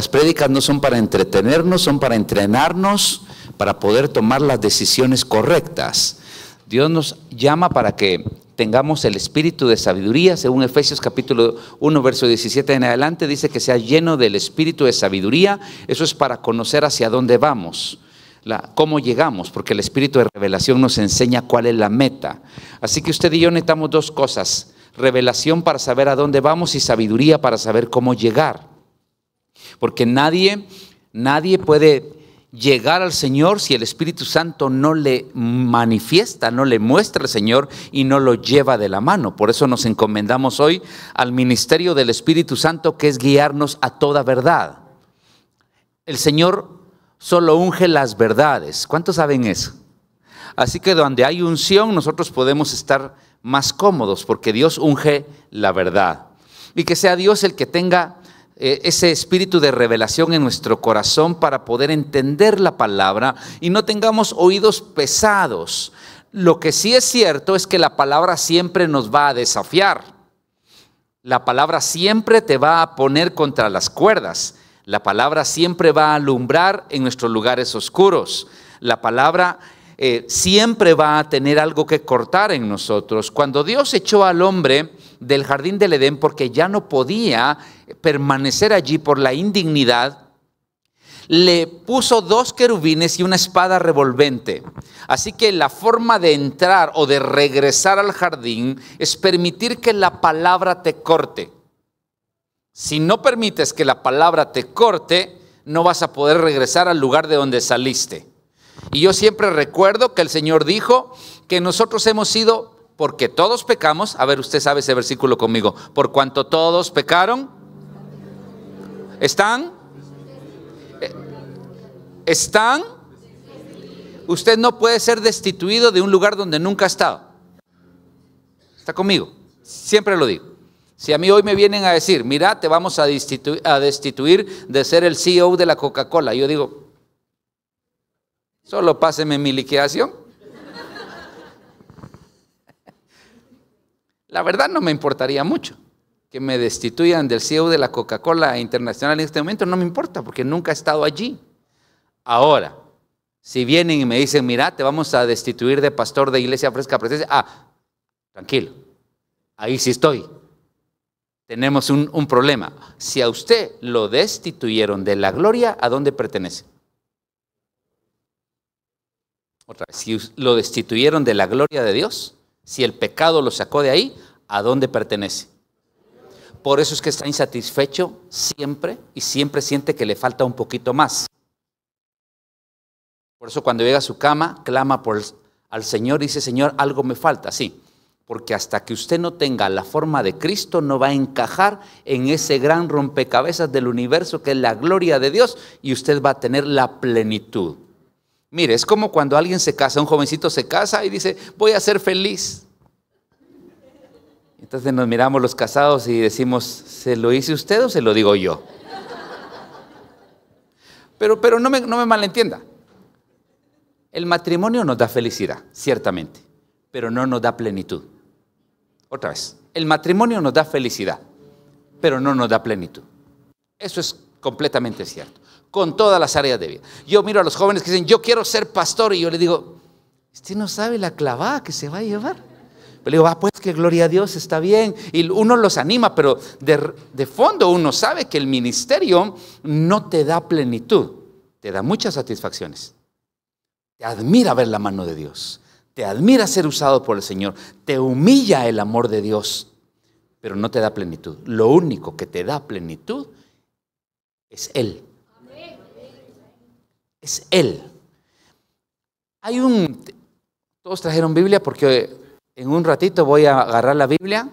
Las prédicas no son para entretenernos, son para entrenarnos, para poder tomar las decisiones correctas. Dios nos llama para que tengamos el espíritu de sabiduría, según Efesios capítulo 1, verso 17 en adelante, dice que sea lleno del espíritu de sabiduría. Eso es para conocer hacia dónde vamos, cómo llegamos, porque el espíritu de revelación nos enseña cuál es la meta. Así que usted y yo necesitamos dos cosas: revelación para saber a dónde vamos y sabiduría para saber cómo llegar. Porque nadie puede llegar al Señor si el Espíritu Santo no le manifiesta, no le muestra al Señor y no lo lleva de la mano. Por eso nos encomendamos hoy al ministerio del Espíritu Santo, que es guiarnos a toda verdad. El Señor solo unge las verdades. ¿Cuántos saben eso? Así que donde hay unción nosotros podemos estar más cómodos, porque Dios unge la verdad. Y que sea Dios el que tenga ese espíritu de revelación en nuestro corazón para poder entender la palabra y no tengamos oídos pesados. Lo que sí es cierto es que la palabra siempre nos va a desafiar. La palabra siempre te va a poner contra las cuerdas. La palabra siempre va a alumbrar en nuestros lugares oscuros. La palabra siempre va a tener algo que cortar en nosotros. Cuando Dios echó al hombre del jardín del Edén porque ya no podía permanecer allí por la indignidad, le puso 2 querubines y una espada revolvente. Así que la forma de entrar o de regresar al jardín es permitir que la palabra te corte. Si no permites que la palabra te corte, no vas a poder regresar al lugar de donde saliste. Y yo siempre recuerdo que el Señor dijo que nosotros hemos sido, porque todos pecamos. A ver, usted sabe ese versículo conmigo. Por cuanto todos pecaron, ¿están? Usted no puede ser destituido de un lugar donde nunca ha estado. ¿Está conmigo? Siempre lo digo. Si a mí hoy me vienen a decir, mira, te vamos a destituir de ser el CEO de la Coca-Cola, yo digo, solo páseme mi liquidación. La verdad no me importaría mucho que me destituyan del CEO de la Coca-Cola Internacional en este momento. No me importa porque nunca he estado allí. Ahora, si vienen y me dicen, mira, te vamos a destituir de pastor de Iglesia Fresca Presencia, tranquilo, ahí sí estoy. Tenemos un problema. Si a usted lo destituyeron de la gloria, ¿a dónde pertenece? Otra vez, si lo destituyeron de la gloria de Dios, si el pecado lo sacó de ahí, ¿a dónde pertenece? Por eso es que está insatisfecho siempre y siempre siente que le falta un poquito más. Por eso cuando llega a su cama, clama al Señor y dice, Señor, algo me falta. Sí, porque hasta que usted no tenga la forma de Cristo, no va a encajar en ese gran rompecabezas del universo que es la gloria de Dios, y usted va a tener la plenitud. Mire, es como cuando alguien se casa, un jovencito se casa y dice, voy a ser feliz. Entonces nos miramos los casados y decimos, ¿se lo dice usted o se lo digo yo? Pero no me malentienda. El matrimonio nos da felicidad, ciertamente, pero no nos da plenitud. Otra vez, el matrimonio nos da felicidad, pero no nos da plenitud. Eso es completamente cierto, con todas las áreas de vida. Yo miro a los jóvenes que dicen, yo quiero ser pastor, y yo les digo, usted no sabe la clavada que se va a llevar. Pero le digo, pues que gloria a Dios, está bien. Y uno los anima, pero de fondo uno sabe que el ministerio no te da plenitud, te da muchas satisfacciones. Te admira ver la mano de Dios, te admira ser usado por el Señor, te humilla el amor de Dios, pero no te da plenitud. Lo único que te da plenitud es Él. Es Él. Todos trajeron Biblia porque en un ratito voy a agarrar la Biblia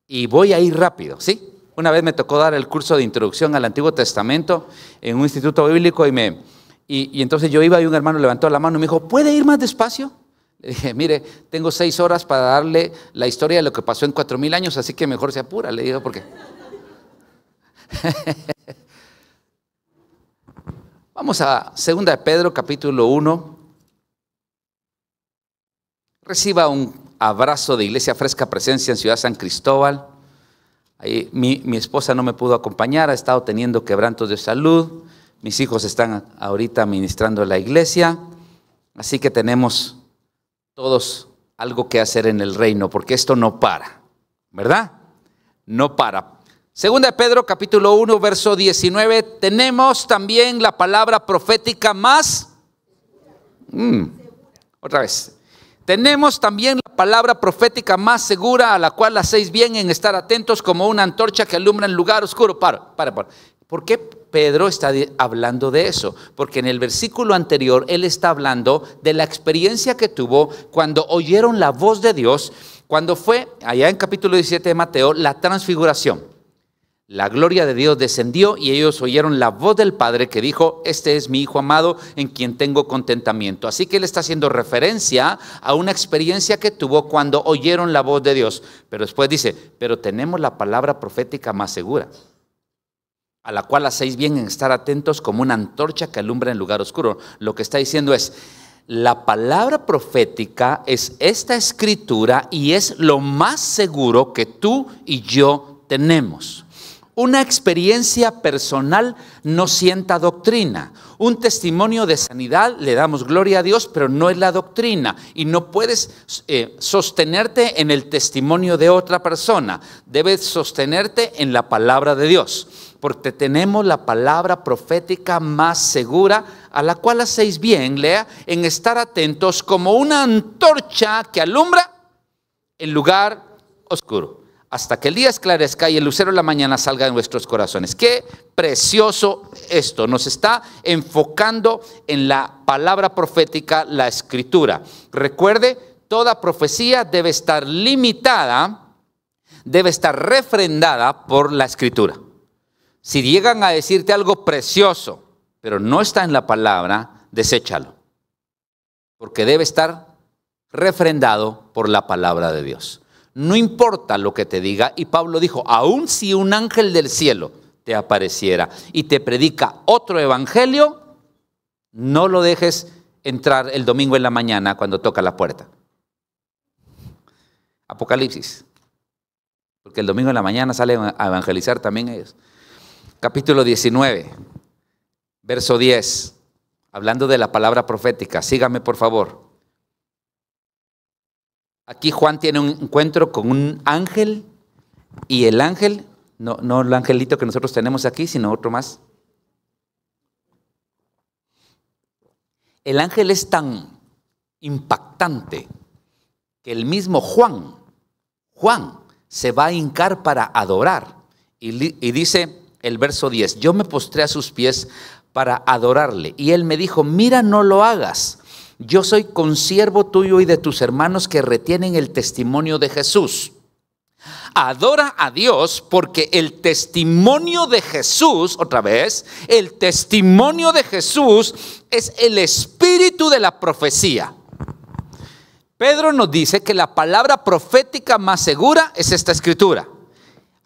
y voy a ir rápido, ¿sí? Una vez me tocó dar el curso de introducción al Antiguo Testamento en un instituto bíblico y entonces yo iba y un hermano levantó la mano y me dijo, ¿puede ir más despacio? Le dije, mire, tengo 6 horas para darle la historia de lo que pasó en 4000 años, así que mejor se apura, le digo, porque vamos a 2 de Pedro, capítulo 1. Reciba un abrazo de Iglesia Fresca Presencia en Ciudad San Cristóbal. Ahí, mi esposa no me pudo acompañar, ha estado teniendo quebrantos de salud. Mis hijos están ahorita ministrando en la iglesia. Así que tenemos todos algo que hacer en el reino, porque esto no para, ¿verdad? No para. Segunda de Pedro, capítulo 1, verso 19. Tenemos también la palabra profética más. Otra vez. Tenemos también la palabra profética más segura, a la cual hacéis bien en estar atentos como una antorcha que alumbra en lugar oscuro. Para. ¿Por qué Pedro está hablando de eso? Porque en el versículo anterior él está hablando de la experiencia que tuvo cuando oyeron la voz de Dios, cuando fue, allá en capítulo 17 de Mateo, la transfiguración. La gloria de Dios descendió y ellos oyeron la voz del Padre que dijo: este es mi Hijo amado en quien tengo contentamiento. Así que él está haciendo referencia a una experiencia que tuvo cuando oyeron la voz de Dios. Pero después dice: pero tenemos la palabra profética más segura, a la cual hacéis bien en estar atentos como una antorcha que alumbra en lugar oscuro. Lo que está diciendo es: la palabra profética es esta escritura y es lo más seguro que tú y yo tenemos. Una experiencia personal no sienta doctrina. Un testimonio de sanidad, le damos gloria a Dios, pero no es la doctrina. Y no puedes sostenerte en el testimonio de otra persona. Debes sostenerte en la palabra de Dios. Porque tenemos la palabra profética más segura, a la cual hacéis bien, lea, en estar atentos como una antorcha que alumbra en lugar oscuro, hasta que el día esclarezca y el lucero de la mañana salga de nuestros corazones. Qué precioso esto. Nos está enfocando en la palabra profética, la escritura. Recuerde, toda profecía debe estar limitada, debe estar refrendada por la escritura. Si llegan a decirte algo precioso, pero no está en la palabra, deséchalo. Porque debe estar refrendado por la palabra de Dios. No importa lo que te diga, y Pablo dijo: aun si un ángel del cielo te apareciera y te predica otro evangelio, no lo dejes entrar el domingo en la mañana cuando toca la puerta. Apocalipsis, porque el domingo en la mañana salen a evangelizar también ellos. Capítulo 19, verso 10, hablando de la palabra profética. Sígame por favor. Aquí Juan tiene un encuentro con un ángel, y el ángel, no el angelito que nosotros tenemos aquí, sino otro más. El ángel es tan impactante que el mismo Juan se va a hincar para adorar. Y dice el verso 10, yo me postré a sus pies para adorarle. Y él me dijo: mira, no lo hagas. Yo soy consiervo tuyo y de tus hermanos que retienen el testimonio de Jesús. Adora a Dios, porque el testimonio de Jesús, otra vez, el testimonio de Jesús es el espíritu de la profecía. Pedro nos dice que la palabra profética más segura es esta escritura.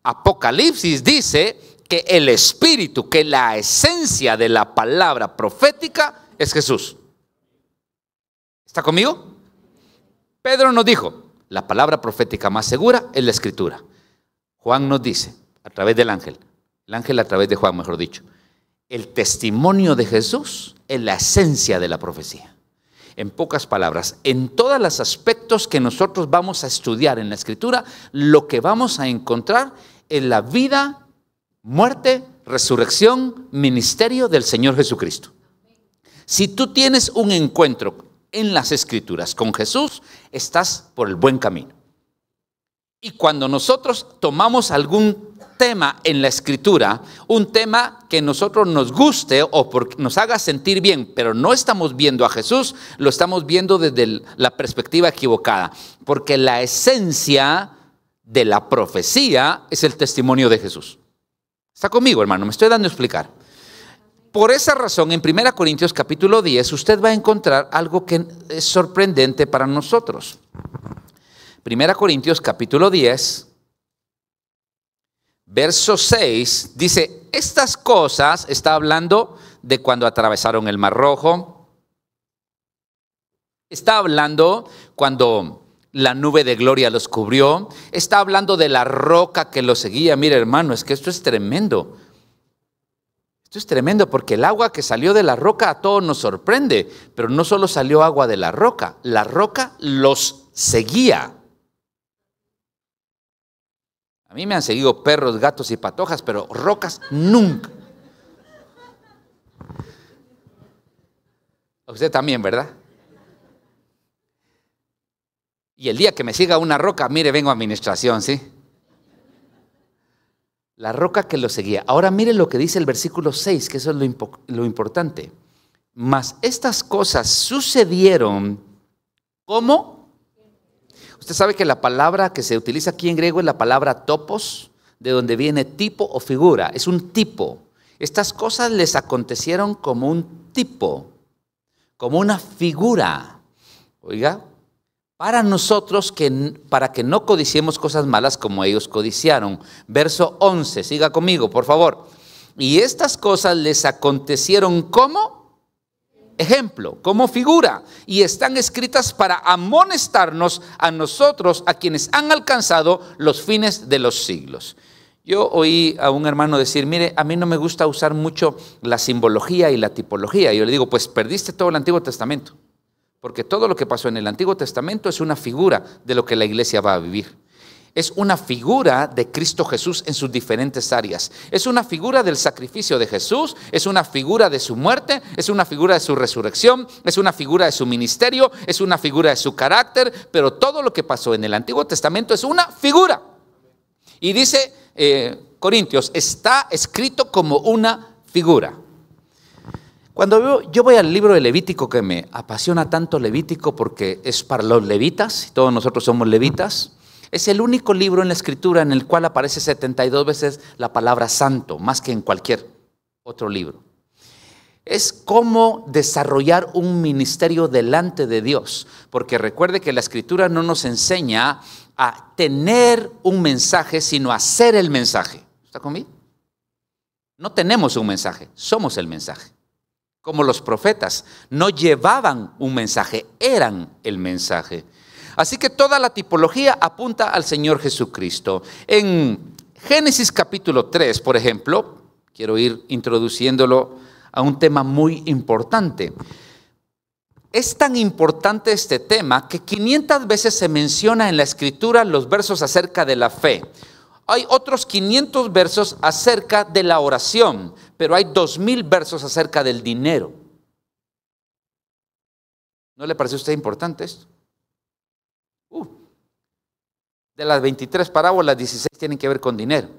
Apocalipsis dice que el espíritu, que la esencia de la palabra profética es Jesús. ¿Está conmigo? Pedro nos dijo: la palabra profética más segura es la escritura. Juan nos dice, a través del ángel, el ángel a través de Juan, mejor dicho, el testimonio de Jesús es la esencia de la profecía. En pocas palabras, en todos los aspectos que nosotros vamos a estudiar en la escritura, lo que vamos a encontrar es la vida, muerte, resurrección, ministerio del Señor Jesucristo. Si tú tienes un encuentro en las escrituras con Jesús, estás por el buen camino. Y cuando nosotros tomamos algún tema en la escritura, un tema que a nosotros nos guste o nos haga sentir bien, pero no estamos viendo a Jesús, lo estamos viendo desde la perspectiva equivocada, porque la esencia de la profecía es el testimonio de Jesús. ¿Está conmigo, hermano? Me estoy dando a explicar. Por esa razón, en 1 Corintios capítulo 10, usted va a encontrar algo que es sorprendente para nosotros. 1 Corintios capítulo 10, verso 6, dice: estas cosas, está hablando de cuando atravesaron el Mar Rojo, está hablando cuando la nube de gloria los cubrió. Está hablando de la roca que los seguía. Mire, hermano, es que esto es tremendo. Esto es tremendo porque el agua que salió de la roca a todos nos sorprende, pero no solo salió agua de la roca los seguía. A mí me han seguido perros, gatos y patojas, pero rocas nunca. A usted también, ¿verdad? Y el día que me siga una roca, mire, vengo a administración, ¿sí? La roca que lo seguía. Ahora mire lo que dice el versículo 6, que eso es lo importante. Mas estas cosas sucedieron, ¿cómo? Usted sabe que la palabra que se utiliza aquí en griego es la palabra topos, de donde viene tipo o figura. Es un tipo. Estas cosas les acontecieron como un tipo, como una figura. Oiga, para nosotros, para que no codiciemos cosas malas como ellos codiciaron. Verso 11, siga conmigo, por favor. Y estas cosas les acontecieron como ejemplo, como figura, y están escritas para amonestarnos a nosotros, a quienes han alcanzado los fines de los siglos. Yo oí a un hermano decir, mire, a mí no me gusta usar mucho la simbología y la tipología. Y yo le digo, pues perdiste todo el Antiguo Testamento. Porque todo lo que pasó en el Antiguo Testamento es una figura de lo que la iglesia va a vivir. Es una figura de Cristo Jesús en sus diferentes áreas. Es una figura del sacrificio de Jesús, es una figura de su muerte, es una figura de su resurrección, es una figura de su ministerio, es una figura de su carácter, pero todo lo que pasó en el Antiguo Testamento es una figura. Y dice Corintios, está escrito como una figura. Cuando yo voy al libro de Levítico, que me apasiona tanto Levítico porque es para los levitas, y todos nosotros somos levitas, es el único libro en la Escritura en el cual aparece 72 veces la palabra santo, más que en cualquier otro libro. Es cómo desarrollar un ministerio delante de Dios, porque recuerde que la Escritura no nos enseña a tener un mensaje, sino a hacer el mensaje. ¿Está conmigo? No tenemos un mensaje, somos el mensaje. Como los profetas, no llevaban un mensaje, eran el mensaje. Así que toda la tipología apunta al Señor Jesucristo. En Génesis capítulo 3, por ejemplo, quiero ir introduciéndolo a un tema muy importante. Es tan importante este tema que 500 veces se menciona en la Escritura los versos acerca de la fe. Hay otros 500 versos acerca de la oración, pero hay 2000 versos acerca del dinero. ¿No le parece a usted importante esto? De las 23 parábolas, 16 tienen que ver con dinero.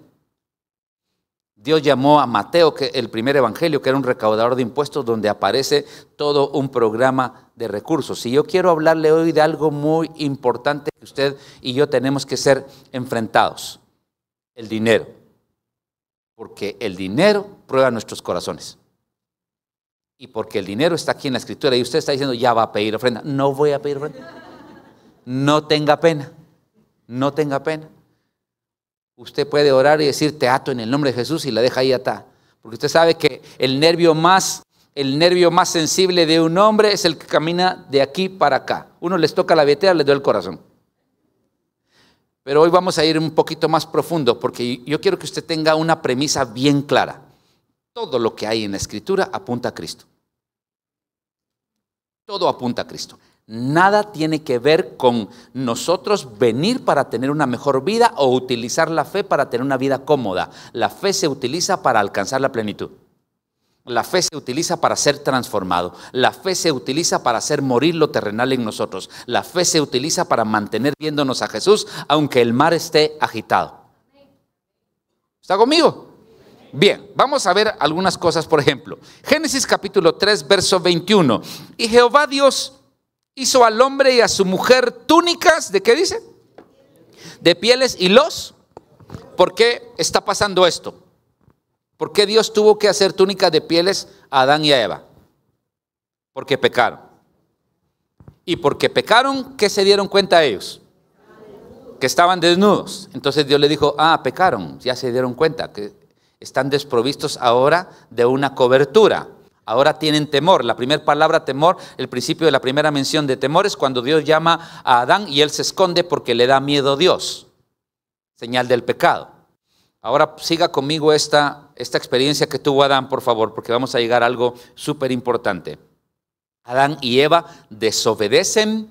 Dios llamó a Mateo, que el primer evangelio, que era un recaudador de impuestos, donde aparece todo un programa de recursos. Y yo quiero hablarle hoy de algo muy importante que usted y yo tenemos que ser enfrentados. El dinero. Porque el dinero prueba nuestros corazones. Y porque el dinero está aquí en la Escritura y usted está diciendo, ya va a pedir ofrenda. No voy a pedir ofrenda. No tenga pena. No tenga pena. Usted puede orar y decir, te ato en el nombre de Jesús, y la deja ahí atada. Porque usted sabe que el nervio más sensible de un hombre es el que camina de aquí para acá. Uno les toca la billetera, les duele el corazón. Pero hoy vamos a ir un poquito más profundo, porque yo quiero que usted tenga una premisa bien clara. Todo lo que hay en la Escritura apunta a Cristo. Todo apunta a Cristo. Nada tiene que ver con nosotros venir para tener una mejor vida o utilizar la fe para tener una vida cómoda. La fe se utiliza para alcanzar la plenitud. La fe se utiliza para ser transformado. La fe se utiliza para hacer morir lo terrenal en nosotros. La fe se utiliza para mantener viéndonos a Jesús aunque el mar esté agitado. ¿Está conmigo? Bien, vamos a ver algunas cosas. Por ejemplo, Génesis capítulo 3, verso 21. Y Jehová Dios hizo al hombre y a su mujer túnicas, ¿de qué dice? De pieles y los. ¿Por qué está pasando esto? ¿Por qué Dios tuvo que hacer túnicas de pieles a Adán y a Eva? Porque pecaron. Y porque pecaron, ¿qué se dieron cuenta ellos? Que estaban desnudos. Entonces Dios le dijo, pecaron, ya se dieron cuenta que están desprovistos ahora de una cobertura. Ahora tienen temor. La primera palabra temor, el principio de la primera mención de temor es cuando Dios llama a Adán y él se esconde porque le da miedo a Dios. Señal del pecado. Ahora siga conmigo esta experiencia que tuvo Adán, por favor, porque vamos a llegar a algo súper importante. Adán y Eva desobedecen,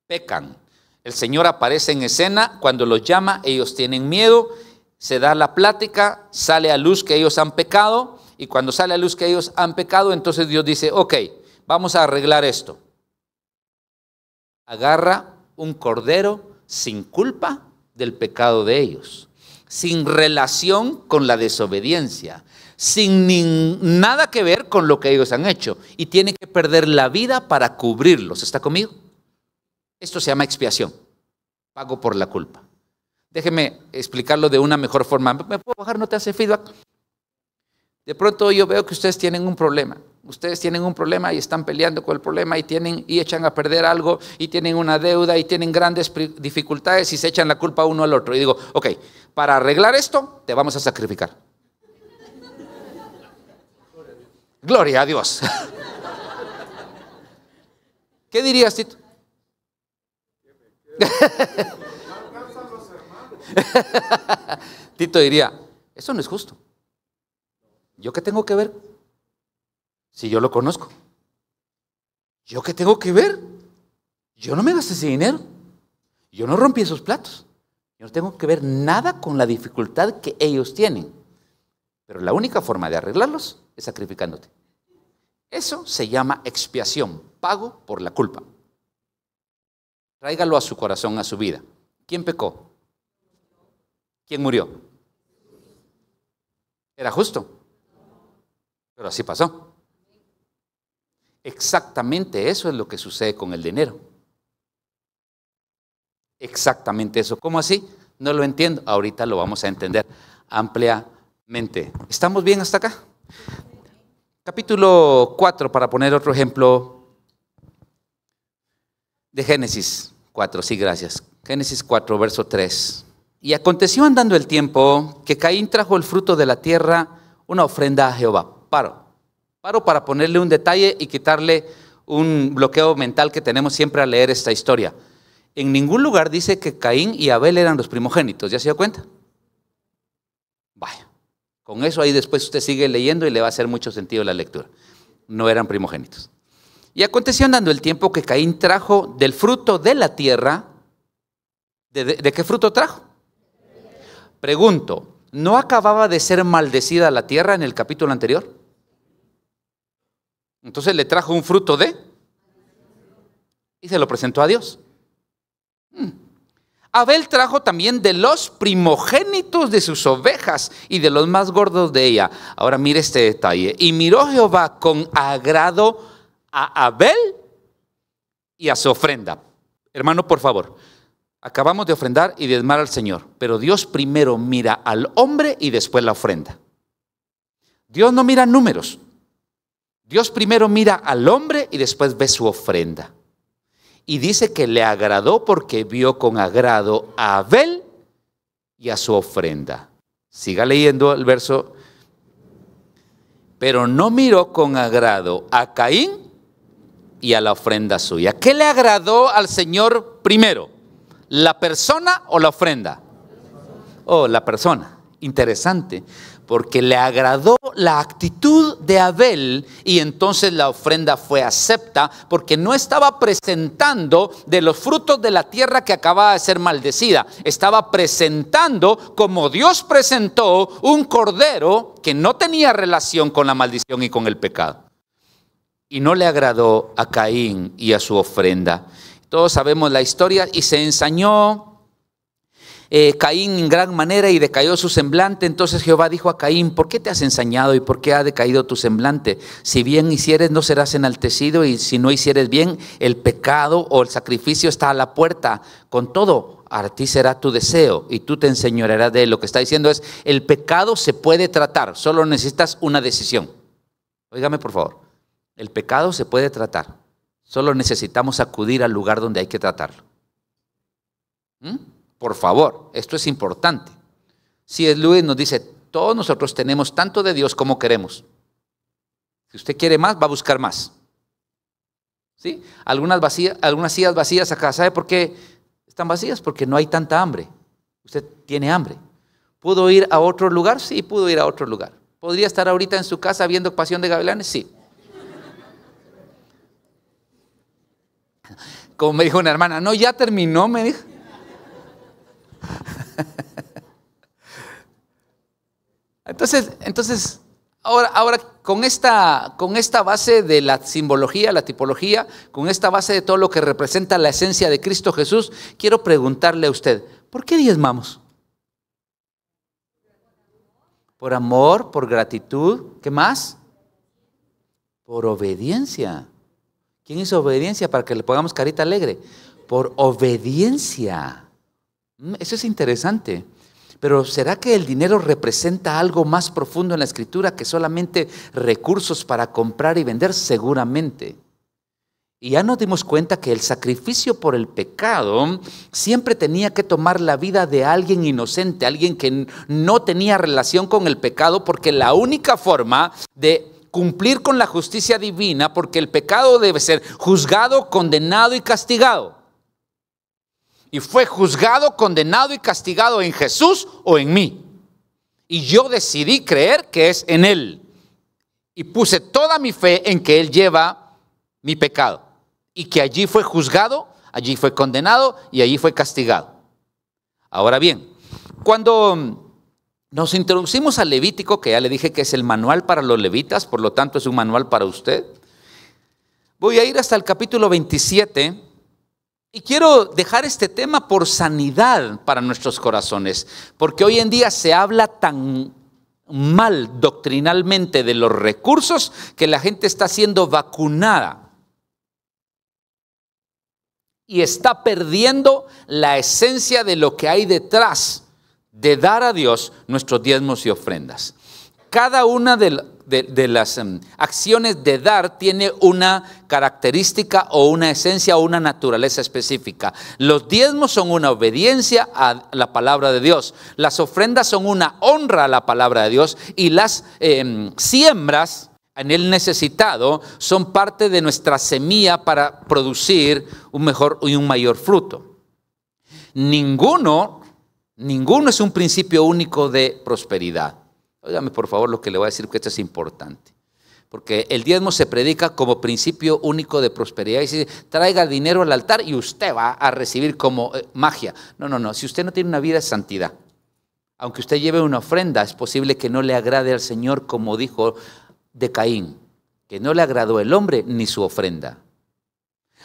pecan. El Señor aparece en escena, cuando los llama, ellos tienen miedo, se da la plática, sale a luz que ellos han pecado, y cuando sale a luz que ellos han pecado, entonces Dios dice, ok, vamos a arreglar esto. Agarra un cordero sin culpa del pecado de ellos, sin relación con la desobediencia, sin nada que ver con lo que ellos han hecho, y tiene que perder la vida para cubrirlos. ¿Está conmigo? Esto se llama expiación, pago por la culpa. Déjeme explicarlo de una mejor forma. ¿Me puedo bajar? ¿No te hace feedback? De pronto yo veo que ustedes tienen un problema. Ustedes tienen un problema y están peleando con el problema y echan a perder algo y tienen una deuda y tienen grandes dificultades y se echan la culpa uno al otro. Y digo, ok, para arreglar esto te vamos a sacrificar. Gloria a Dios. ¿Qué dirías, Tito? Tito diría, eso no es justo. ¿Yo qué tengo que ver? Si yo lo conozco. ¿Yo qué tengo que ver? Yo no me gasté ese dinero. Yo no rompí esos platos. Yo no tengo que ver nada con la dificultad que ellos tienen. Pero la única forma de arreglarlos es sacrificándote. Eso se llama expiación, pago por la culpa. Tráigalo a su corazón, a su vida. ¿Quién pecó? ¿Quién murió? ¿Era justo? Pero así pasó. Exactamente eso es lo que sucede con el dinero. Exactamente eso. ¿Cómo así? No lo entiendo. Ahorita lo vamos a entender ampliamente. ¿Estamos bien hasta acá? Capítulo 4, para poner otro ejemplo de Génesis 4. Sí, gracias. Génesis 4, verso 3. Y aconteció andando el tiempo que Caín trajo el fruto de la tierra, una ofrenda a Jehová. Paro para ponerle un detalle y quitarle un bloqueo mental que tenemos siempre al leer esta historia. En ningún lugar dice que Caín y Abel eran los primogénitos. ¿Ya se dio cuenta? Vaya, con eso ahí después usted sigue leyendo y le va a hacer mucho sentido la lectura. No eran primogénitos. Y aconteció andando el tiempo que Caín trajo del fruto de la tierra. ¿De qué fruto trajo? Pregunto, ¿no acababa de ser maldecida la tierra en el capítulo anterior? Entonces le trajo un fruto y se lo presentó a Dios. Abel trajo también de los primogénitos de sus ovejas y de los más gordos de ella. Ahora mire este detalle. Y miró Jehová con agrado a Abel y a su ofrenda. Hermano, por favor, acabamos de ofrendar y diezmar al Señor, pero Dios primero mira al hombre y después la ofrenda. Dios no mira números. Dios primero mira al hombre y después ve su ofrenda. Y dice que le agradó porque vio con agrado a Abel y a su ofrenda. Siga leyendo el verso. Pero no miró con agrado a Caín y a la ofrenda suya. ¿Qué le agradó al Señor primero? ¿La persona o la ofrenda? Oh, la persona. Interesante, porque le agradó la actitud de Abel y entonces la ofrenda fue acepta porque no estaba presentando de los frutos de la tierra que acababa de ser maldecida. Estaba presentando, como Dios presentó, un cordero que no tenía relación con la maldición y con el pecado. Y no le agradó a Caín y a su ofrenda. Todos sabemos la historia y se ensañó Caín en gran manera y decayó su semblante. Entonces Jehová dijo a Caín: ¿por qué te has ensañado y por qué ha decaído tu semblante? Si bien hicieres, no serás enaltecido, y si no hicieres bien, el pecado o el sacrificio está a la puerta. Con todo, a ti será tu deseo y tú te enseñorearás de él. Lo que está diciendo es: el pecado se puede tratar, solo necesitas una decisión. Óigame por favor, el pecado se puede tratar, solo necesitamos acudir al lugar donde hay que tratarlo. Por favor, esto es importante. C.S. Lewis nos dice: todos nosotros tenemos tanto de Dios como queremos. Si usted quiere más, va a buscar más. ¿Sí? Algunas sillas vacías acá, ¿sabe por qué están vacías? Porque no hay tanta hambre. Usted tiene hambre. ¿Pudo ir a otro lugar? Sí, pudo ir a otro lugar. ¿Podría estar ahorita en su casa viendo Pasión de Gavilanes? Sí. Como me dijo una hermana, no, ya terminó, me dijo. Entonces, ahora con esta base de la simbología, la tipología, con esta base de todo lo que representa la esencia de Cristo Jesús, quiero preguntarle a usted, ¿por qué diezmamos? Por amor, por gratitud, ¿qué más? Por obediencia. ¿Quién hizo obediencia para que le pongamos carita alegre? Por obediencia. Eso es interesante. Pero ¿será que el dinero representa algo más profundo en la Escritura que solamente recursos para comprar y vender? Seguramente. Y ya nos dimos cuenta que el sacrificio por el pecado siempre tenía que tomar la vida de alguien inocente, alguien que no tenía relación con el pecado, porque la única forma de cumplir con la justicia divina, porque el pecado debe ser juzgado, condenado y castigado. Y fue juzgado, condenado y castigado en Jesús o en mí. Y yo decidí creer que es en Él. Y puse toda mi fe en que Él lleva mi pecado. Y que allí fue juzgado, allí fue condenado y allí fue castigado. Ahora bien, cuando nos introducimos al Levítico, que ya le dije que es el manual para los levitas, por lo tanto es un manual para usted, voy a ir hasta el capítulo 27 y quiero dejar este tema por sanidad para nuestros corazones, porque hoy en día se habla tan mal doctrinalmente de los recursos que la gente está siendo vacunada y está perdiendo la esencia de lo que hay detrás de dar a Dios nuestros diezmos y ofrendas. Cada una de las acciones de dar tiene una característica o una esencia o una naturaleza específica. Los diezmos son una obediencia a la palabra de Dios. Las ofrendas son una honra a la palabra de Dios. Y las siembras en el necesitado son parte de nuestra semilla para producir un mejor y un mayor fruto. Ninguno es un principio único de prosperidad. Óigame por favor lo que le voy a decir, que esto es importante. Porque el diezmo se predica como principio único de prosperidad. Y dice, traiga dinero al altar y usted va a recibir como magia. No. Si usted no tiene una vida de santidad, aunque usted lleve una ofrenda, es posible que no le agrade al Señor, como dijo de Caín, que no le agradó el hombre ni su ofrenda.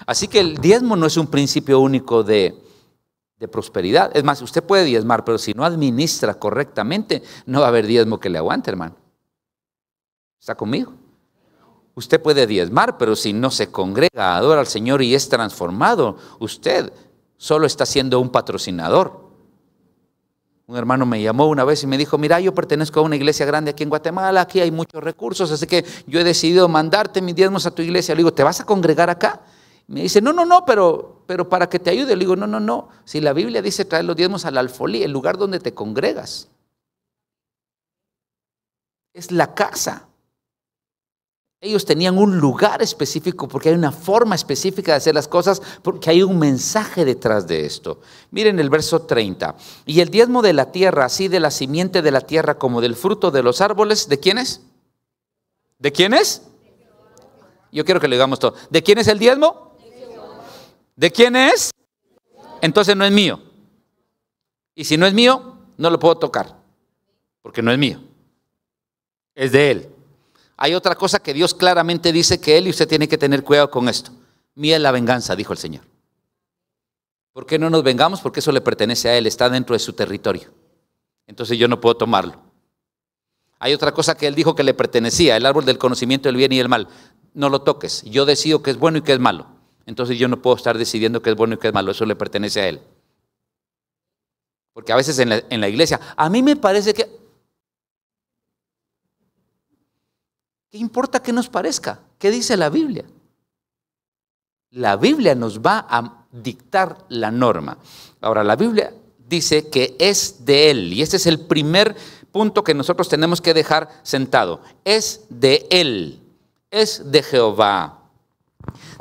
Así que el diezmo no es un principio único de prosperidad. Es más, usted puede diezmar, pero si no administra correctamente, no va a haber diezmo que le aguante, hermano. ¿Está conmigo? Usted puede diezmar, pero si no se congrega, adora al Señor y es transformado, usted solo está siendo un patrocinador. Un hermano me llamó una vez y me dijo, mira, yo pertenezco a una iglesia grande aquí en Guatemala, aquí hay muchos recursos, así que yo he decidido mandarte mis diezmos a tu iglesia. Le digo, ¿te vas a congregar acá? Me dice, no, pero para que te ayude. Le digo, no. Si la Biblia dice traer los diezmos al alfolí, el lugar donde te congregas, es la casa. Ellos tenían un lugar específico porque hay una forma específica de hacer las cosas, porque hay un mensaje detrás de esto. Miren el verso 30. Y el diezmo de la tierra, así de la simiente de la tierra como del fruto de los árboles, ¿de quién es? ¿De quién es? Yo quiero que lo digamos todo. ¿De quién es el diezmo? ¿De quién es? Entonces no es mío. Y si no es mío, no lo puedo tocar, porque no es mío. Es de Él. Hay otra cosa que Dios claramente dice que Él, y usted tiene que tener cuidado con esto. Mía es la venganza, dijo el Señor. ¿Por qué no nos vengamos? Porque eso le pertenece a Él, está dentro de su territorio. Entonces yo no puedo tomarlo. Hay otra cosa que Él dijo que le pertenecía, el árbol del conocimiento del bien y del mal. No lo toques, yo decido qué es bueno y qué es malo. Entonces yo no puedo estar decidiendo qué es bueno y qué es malo, eso le pertenece a Él. Porque a veces en la iglesia, a mí me parece que... ¿Qué importa que nos parezca? ¿Qué dice la Biblia? La Biblia nos va a dictar la norma. Ahora, la Biblia dice que es de Él, y este es el primer punto que nosotros tenemos que dejar sentado. Es de Él. es de Jehová.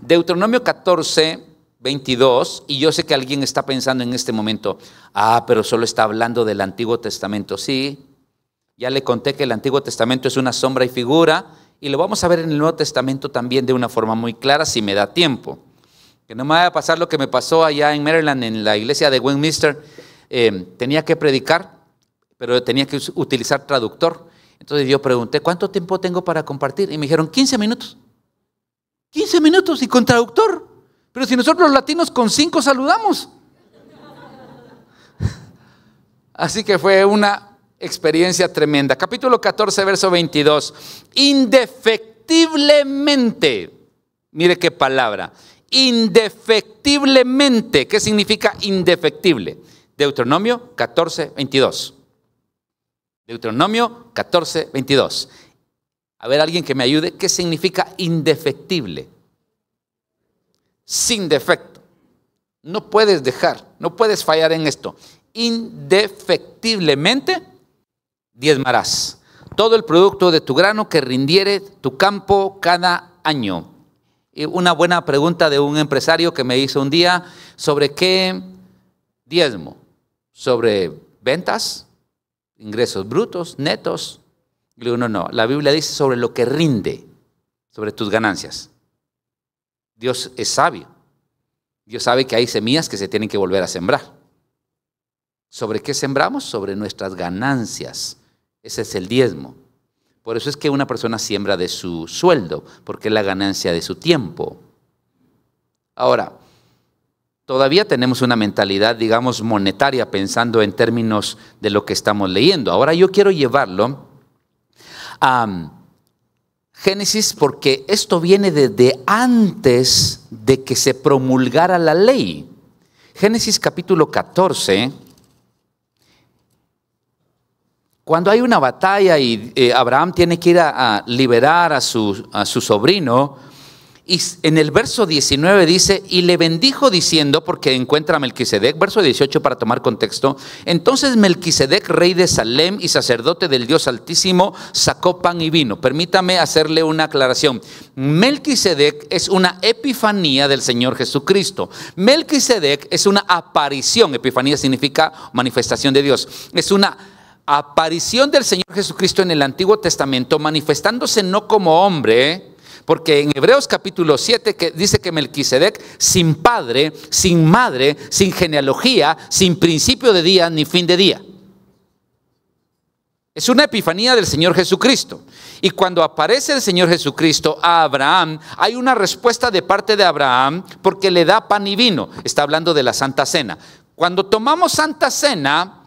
Deuteronomio 14, 22, y yo sé que alguien está pensando en este momento, pero solo está hablando del Antiguo Testamento. Sí, ya le conté que el Antiguo Testamento es una sombra y figura, y lo vamos a ver en el Nuevo Testamento también de una forma muy clara si me da tiempo. Que no me vaya a pasar lo que me pasó allá en Maryland, en la iglesia de Westminster. Tenía que predicar, pero tenía que utilizar traductor. Entonces yo pregunté, ¿cuánto tiempo tengo para compartir? Y me dijeron, 15 minutos. 15 minutos y con traductor. Pero si nosotros los latinos con 5 saludamos. Así que fue una experiencia tremenda. Capítulo 14, verso 22. Indefectiblemente. Mire qué palabra. Indefectiblemente. ¿Qué significa indefectible? Deuteronomio 14, 22. Deuteronomio 14, 22. A ver, alguien que me ayude. ¿Qué significa indefectible? Sin defecto. No puedes dejar, no puedes fallar en esto. Indefectiblemente diezmarás todo el producto de tu grano que rindiere tu campo cada año. Y una buena pregunta de un empresario que me hizo un día, ¿sobre qué diezmo? ¿Sobre ventas? ¿Ingresos brutos, netos? Y le digo, no, la Biblia dice sobre lo que rinde, sobre tus ganancias. Dios es sabio. Dios sabe que hay semillas que se tienen que volver a sembrar. ¿Sobre qué sembramos? Sobre nuestras ganancias. Ese es el diezmo. Por eso es que una persona siembra de su sueldo, porque es la ganancia de su tiempo. Ahora, todavía tenemos una mentalidad, digamos, monetaria, pensando en términos de lo que estamos leyendo. Ahora yo quiero llevarlo a Génesis, porque esto viene desde antes de que se promulgara la ley. Génesis capítulo 14. Cuando hay una batalla y Abraham tiene que ir a liberar a su sobrino, y en el verso 19 dice, y le bendijo diciendo, porque encuentra a Melquisedec, verso 18 para tomar contexto, entonces Melquisedec, rey de Salem y sacerdote del Dios Altísimo, sacó pan y vino. Permítame hacerle una aclaración. Melquisedec es una epifanía del Señor Jesucristo. Melquisedec es una aparición, epifanía significa manifestación de Dios, es una aparición del Señor Jesucristo en el Antiguo Testamento, manifestándose no como hombre, porque en Hebreos capítulo 7 que dice que Melquisedec, sin padre, sin madre, sin genealogía, sin principio de día ni fin de día. Es una epifanía del Señor Jesucristo. Y cuando aparece el Señor Jesucristo a Abraham, hay una respuesta de parte de Abraham porque le da pan y vino. Está hablando de la Santa Cena. Cuando tomamos Santa Cena,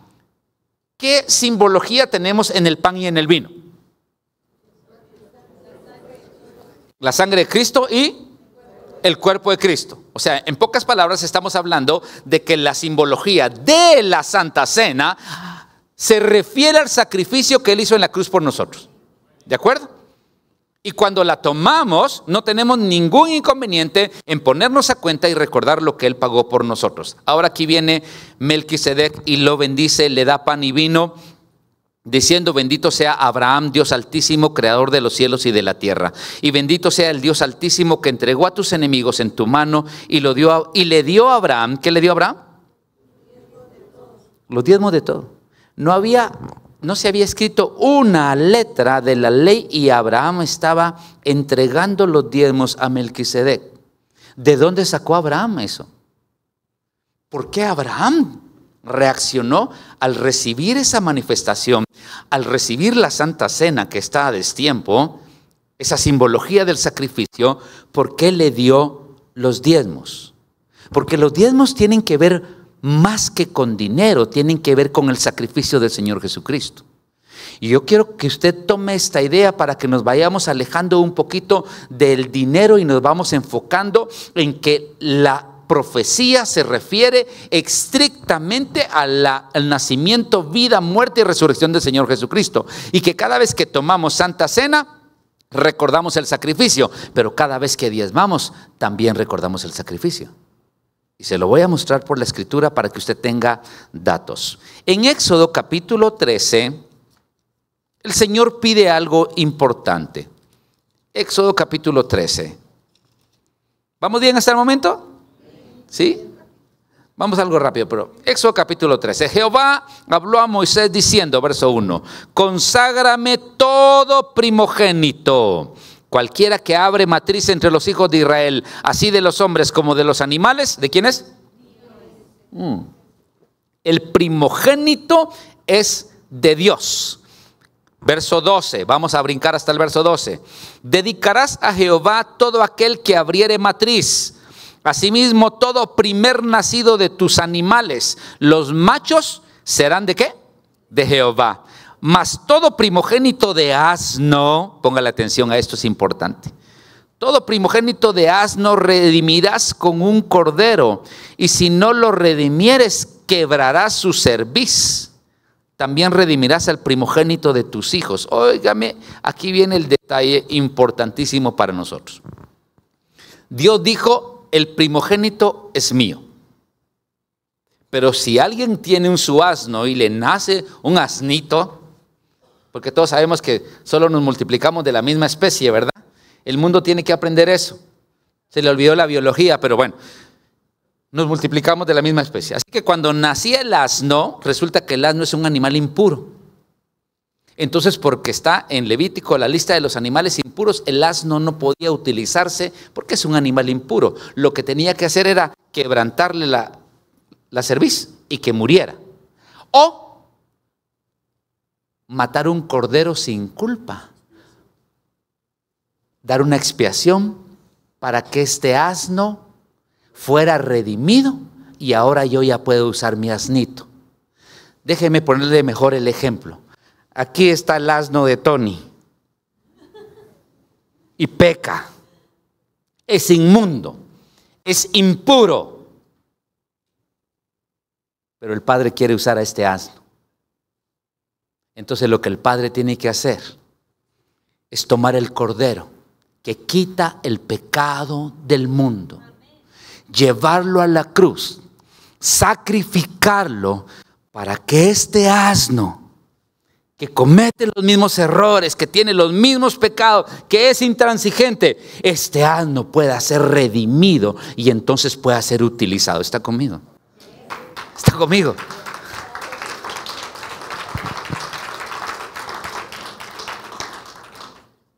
¿qué simbología tenemos en el pan y en el vino? La sangre de Cristo y el cuerpo de Cristo. O sea, en pocas palabras estamos hablando de que la simbología de la Santa Cena se refiere al sacrificio que Él hizo en la cruz por nosotros. ¿De acuerdo? Y cuando la tomamos, no tenemos ningún inconveniente en ponernos a cuenta y recordar lo que Él pagó por nosotros. Ahora aquí viene Melquisedec y lo bendice, le da pan y vino, diciendo, bendito sea Abraham, Dios Altísimo, creador de los cielos y de la tierra. Y bendito sea el Dios Altísimo que entregó a tus enemigos en tu mano y le dio a Abraham. ¿Qué le dio a Abraham? Los diezmos de todo. No se había escrito una letra de la ley y Abraham estaba entregando los diezmos a Melquisedec. ¿De dónde sacó Abraham eso? ¿Por qué Abraham reaccionó al recibir esa manifestación, al recibir la Santa Cena que está a destiempo, esa simbología del sacrificio? ¿Por qué le dio los diezmos? Porque los diezmos tienen que ver más que con dinero, tienen que ver con el sacrificio del Señor Jesucristo. Y yo quiero que usted tome esta idea para que nos vayamos alejando un poquito del dinero y nos vamos enfocando en que la profecía se refiere estrictamente al nacimiento, vida, muerte y resurrección del Señor Jesucristo. Y que cada vez que tomamos Santa Cena, recordamos el sacrificio, pero cada vez que diezmamos, también recordamos el sacrificio. Y se lo voy a mostrar por la Escritura para que usted tenga datos. En Éxodo capítulo 13, el Señor pide algo importante. Éxodo capítulo 13. ¿Vamos bien hasta el momento? ¿Sí? Vamos algo rápido, pero Éxodo capítulo 13. Jehová habló a Moisés diciendo, verso 1, conságrame todo primogénito, cualquiera que abre matriz entre los hijos de Israel, así de los hombres como de los animales. ¿De quién es? El primogénito es de Dios. Verso 12, vamos a brincar hasta el verso 12. Dedicarás a Jehová todo aquel que abriere matriz. Asimismo, todo primer nacido de tus animales, los machos serán ¿de qué? De Jehová. Mas todo primogénito de asno, póngale atención a esto, es importante. Todo primogénito de asno redimirás con un cordero, y si no lo redimieres, quebrarás su cerviz. También redimirás al primogénito de tus hijos. Óigame, aquí viene el detalle importantísimo para nosotros. Dios dijo, el primogénito es mío. Pero si alguien tiene su asno y le nace un asnito, porque todos sabemos que solo nos multiplicamos de la misma especie, ¿verdad? El mundo tiene que aprender eso. Se le olvidó la biología, pero bueno, nos multiplicamos de la misma especie. Así que cuando nacía el asno, resulta que el asno es un animal impuro. Entonces, porque está en Levítico la lista de los animales impuros, el asno no podía utilizarse porque es un animal impuro. Lo que tenía que hacer era quebrantarle la cerviz y que muriera. O matar un cordero sin culpa. Dar una expiación para que este asno fuera redimido y ahora yo ya puedo usar mi asnito. Déjeme ponerle mejor el ejemplo. Aquí está el asno de Tony y peca, es inmundo, es impuro, pero el padre quiere usar a este asno. Entonces lo que el padre tiene que hacer es tomar el cordero que quita el pecado del mundo, llevarlo a la cruz, sacrificarlo para que este asno que comete los mismos errores, que tiene los mismos pecados, que es intransigente, este asno pueda ser redimido y entonces pueda ser utilizado. ¿Está conmigo? ¿Está conmigo?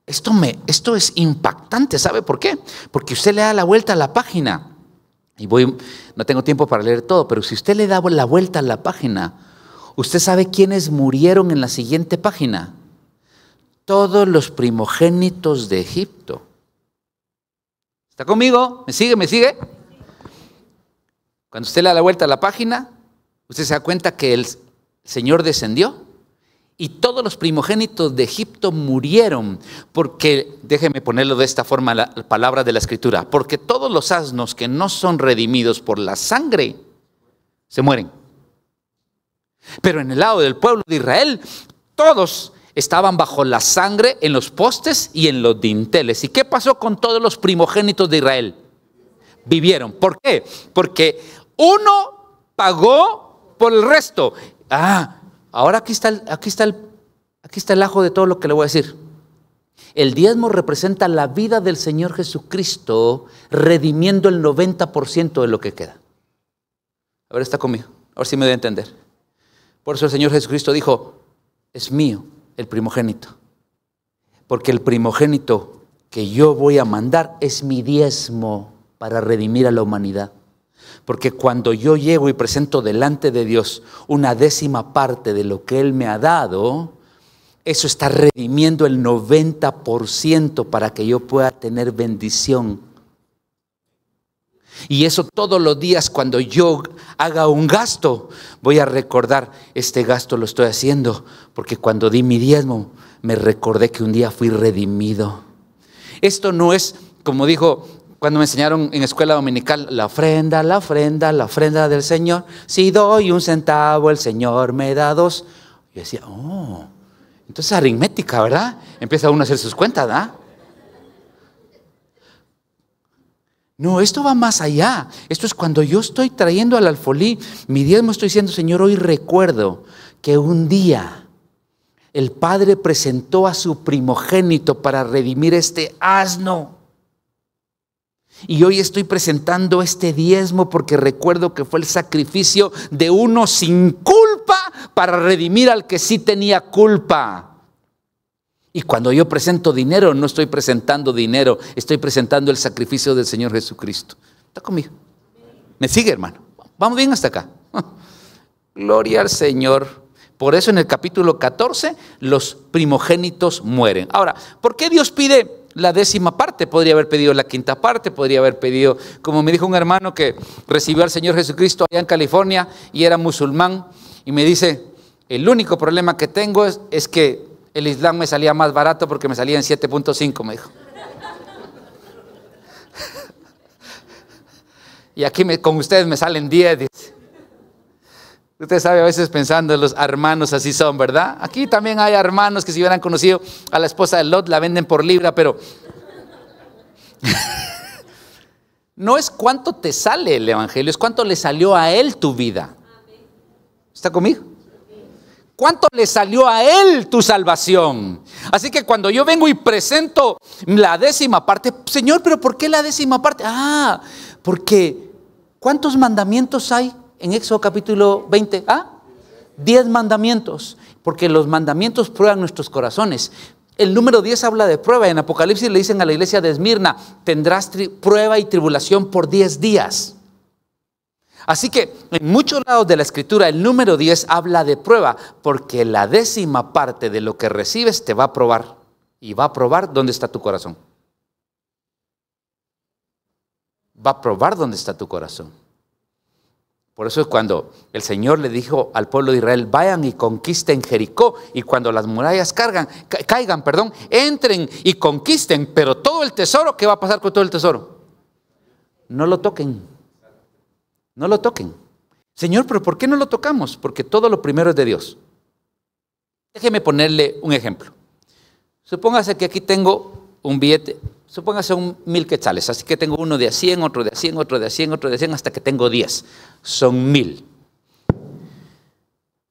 Esto es impactante, ¿sabe por qué? Porque usted le da la vuelta a la página, y no tengo tiempo para leer todo, pero si usted le da la vuelta a la página, ¿usted sabe quiénes murieron en la siguiente página? Todos los primogénitos de Egipto. ¿Está conmigo? ¿Me sigue? ¿Me sigue? Cuando usted le da la vuelta a la página, usted se da cuenta que el Señor descendió y todos los primogénitos de Egipto murieron, porque, déjeme ponerlo de esta forma, la palabra de la Escritura, porque todos los asnos que no son redimidos por la sangre, se mueren. Pero en el lado del pueblo de Israel, todos estaban bajo la sangre en los postes y en los dinteles. ¿Y qué pasó con todos los primogénitos de Israel? Vivieron. ¿Por qué? Porque uno pagó por el resto. Ahora aquí está el ajo de todo lo que le voy a decir. El diezmo representa la vida del Señor Jesucristo, redimiendo el 90% de lo que queda. A ver, está conmigo. A ver si me doy a entender. Por eso el Señor Jesucristo dijo, es mío el primogénito. Porque el primogénito que yo voy a mandar es mi diezmo para redimir a la humanidad. Porque cuando yo llego y presento delante de Dios una 10ª parte de lo que Él me ha dado, eso está redimiendo el 90% para que yo pueda tener bendición. Y eso todos los días cuando yo haga un gasto, voy a recordar, este gasto lo estoy haciendo porque cuando di mi diezmo me recordé que un día fui redimido. Esto no es, como dijo cuando me enseñaron en escuela dominical, la ofrenda del Señor. Si doy 1 centavo, el Señor me da 2. Yo decía, entonces aritmética, ¿verdad? Empieza uno a hacer sus cuentas, ¿verdad? No, esto va más allá. Esto es cuando yo estoy trayendo al alfolí mi diezmo, estoy diciendo, Señor, hoy recuerdo que un día el Padre presentó a su primogénito para redimir este asno. Y hoy estoy presentando este diezmo porque recuerdo que fue el sacrificio de uno sin culpa para redimir al que sí tenía culpa. Y cuando yo presento dinero, no estoy presentando dinero, estoy presentando el sacrificio del Señor Jesucristo. ¿Está conmigo? ¿Me sigue, hermano? Vamos bien hasta acá. Gloria al Señor. Por eso en el capítulo 14 los primogénitos mueren. Ahora, ¿por qué Dios pide la 10ª parte? Podría haber pedido la 5ª parte, podría haber pedido, como me dijo un hermano que recibió al Señor Jesucristo allá en California y era musulmán, y me dice, el único problema que tengo es que el Islam me salía más barato porque me salía en 7.5, me dijo. Y aquí con ustedes me salen 10, dice. Usted sabe, a veces pensando, los hermanos así son, ¿verdad? Aquí también hay hermanos que si hubieran conocido a la esposa de Lot, la venden por libra, pero no es cuánto te sale el evangelio, es cuánto le salió a él tu vida. ¿Está conmigo? ¿Cuánto le salió a él tu salvación? Así que cuando yo vengo y presento la 10ª parte, Señor, ¿pero por qué la 10ª parte? Porque ¿cuántos mandamientos hay en Éxodo capítulo 20? 10 mandamientos, porque los mandamientos prueban nuestros corazones. El número 10 habla de prueba. En Apocalipsis le dicen a la iglesia de Esmirna, tendrás prueba y tribulación por 10 días. Así que en muchos lados de la escritura el número 10 habla de prueba, porque la 10ª parte de lo que recibes te va a probar, y va a probar dónde está tu corazón. Va a probar dónde está tu corazón. Por eso es cuando el Señor le dijo al pueblo de Israel, vayan y conquisten Jericó, y cuando las murallas caigan, entren y conquisten, pero todo el tesoro, ¿qué va a pasar con todo el tesoro? No lo toquen. No lo toquen. Señor, ¿pero por qué no lo tocamos? Porque todo lo primero es de Dios. Déjeme ponerle un ejemplo. Supóngase que aquí tengo un billete, supóngase 1,000 quetzales, así que tengo uno de a 100, otro de a 100, otro de a 100, otro de a 100, hasta que tengo 10. Son 1,000.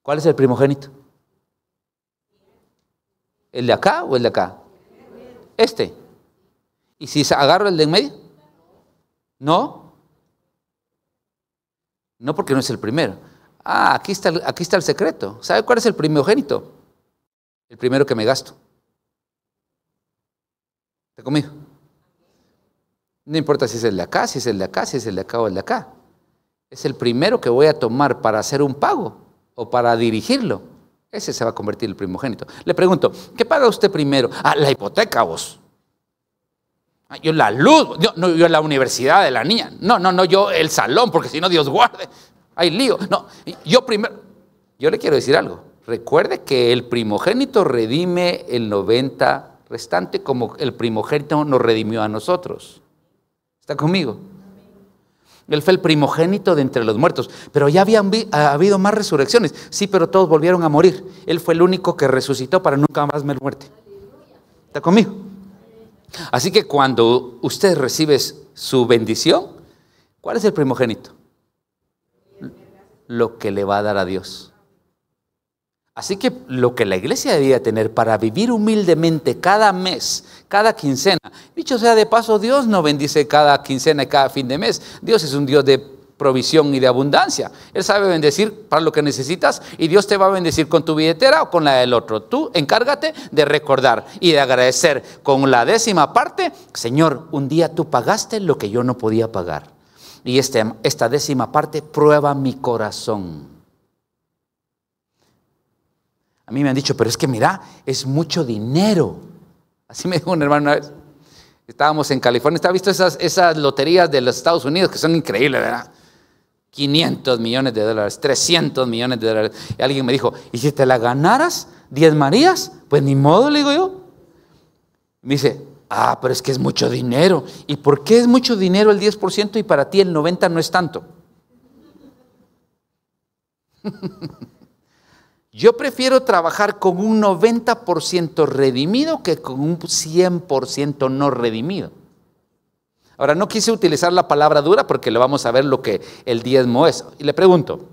¿Cuál es el primogénito? ¿El de acá o el de acá? Este. ¿Y si agarro el de en medio? No. No, porque no es el primero. Aquí está el secreto. ¿Sabe cuál es el primogénito? El primero que me gasto. ¿Está conmigo? No importa si es el de acá, si es el de acá, si es el de acá o el de acá. Es el primero que voy a tomar para hacer un pago o para dirigirlo. Ese se va a convertir en el primogénito. Le pregunto, ¿qué paga usted primero? La hipoteca, vos. Yo la luz, yo la universidad de la niña. No, yo el salón, porque si no, Dios guarde. Hay lío. No, yo primero. Yo le quiero decir algo. Recuerde que el primogénito redime el 90 restante como el primogénito nos redimió a nosotros. ¿Está conmigo? Él fue el primogénito de entre los muertos. Pero ya había habido más resurrecciones. Sí, pero todos volvieron a morir. Él fue el único que resucitó para nunca más ver muerte. ¿Está conmigo? Así que cuando usted recibe su bendición, ¿cuál es el primogénito? Lo que le va a dar a Dios. Así que lo que la iglesia debía tener para vivir humildemente cada mes, cada quincena. Dicho sea de paso, Dios no bendice cada quincena y cada fin de mes. Dios es un Dios de provisión y de abundancia. Él sabe bendecir para lo que necesitas y Dios te va a bendecir con tu billetera o con la del otro. Tú encárgate de recordar y de agradecer con la 10ª parte. Señor, un día tú pagaste lo que yo no podía pagar. Y esta 10ª parte prueba mi corazón. A mí me han dicho, pero es que mira, es mucho dinero. Así me dijo un hermano una vez. Estábamos en California, ¿está visto esas loterías de los Estados Unidos que son increíbles, ¿verdad? 500 millones de dólares, 300 millones de dólares. Y alguien me dijo, ¿y si te la ganaras 10 Marías? Pues ni modo, le digo yo. Me dice, pero es que es mucho dinero. ¿Y por qué es mucho dinero el 10% y para ti el 90% no es tanto? Yo prefiero trabajar con un 90% redimido que con un 100% no redimido. Ahora, no quise utilizar la palabra dura porque le vamos a ver lo que el diezmo es. Y le pregunto,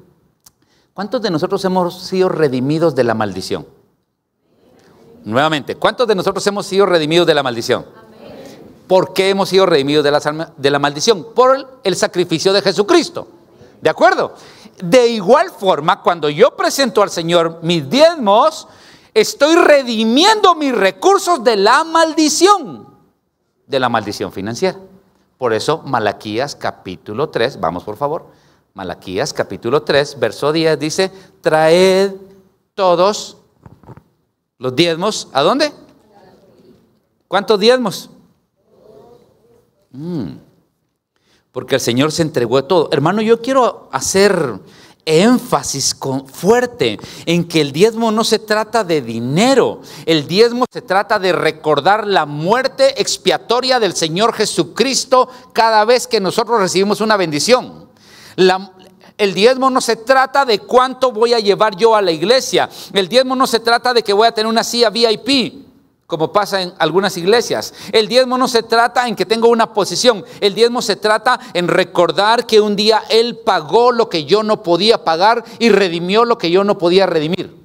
¿cuántos de nosotros hemos sido redimidos de la maldición? Nuevamente, ¿cuántos de nosotros hemos sido redimidos de la maldición? ¿Por qué hemos sido redimidos de la maldición? Por el sacrificio de Jesucristo. ¿De acuerdo? De igual forma, cuando yo presento al Señor mis diezmos, estoy redimiendo mis recursos de la maldición financiera. Por eso, Malaquías capítulo 3, vamos por favor, Malaquías capítulo 3, verso 10 dice, traed todos los diezmos, ¿a dónde? ¿Cuántos diezmos? Porque el Señor se entregó a todo. Hermano, yo quiero hacer énfasis fuerte en que el diezmo no se trata de dinero. El diezmo se trata de recordar la muerte expiatoria del Señor Jesucristo cada vez que nosotros recibimos una bendición. El diezmo no se trata de cuánto voy a llevar yo a la iglesia. El diezmo no se trata de que voy a tener una silla VIP, como pasa en algunas iglesias. El diezmo no se trata en que tengo una posición. El diezmo se trata en recordar que un día Él pagó lo que yo no podía pagar y redimió lo que yo no podía redimir.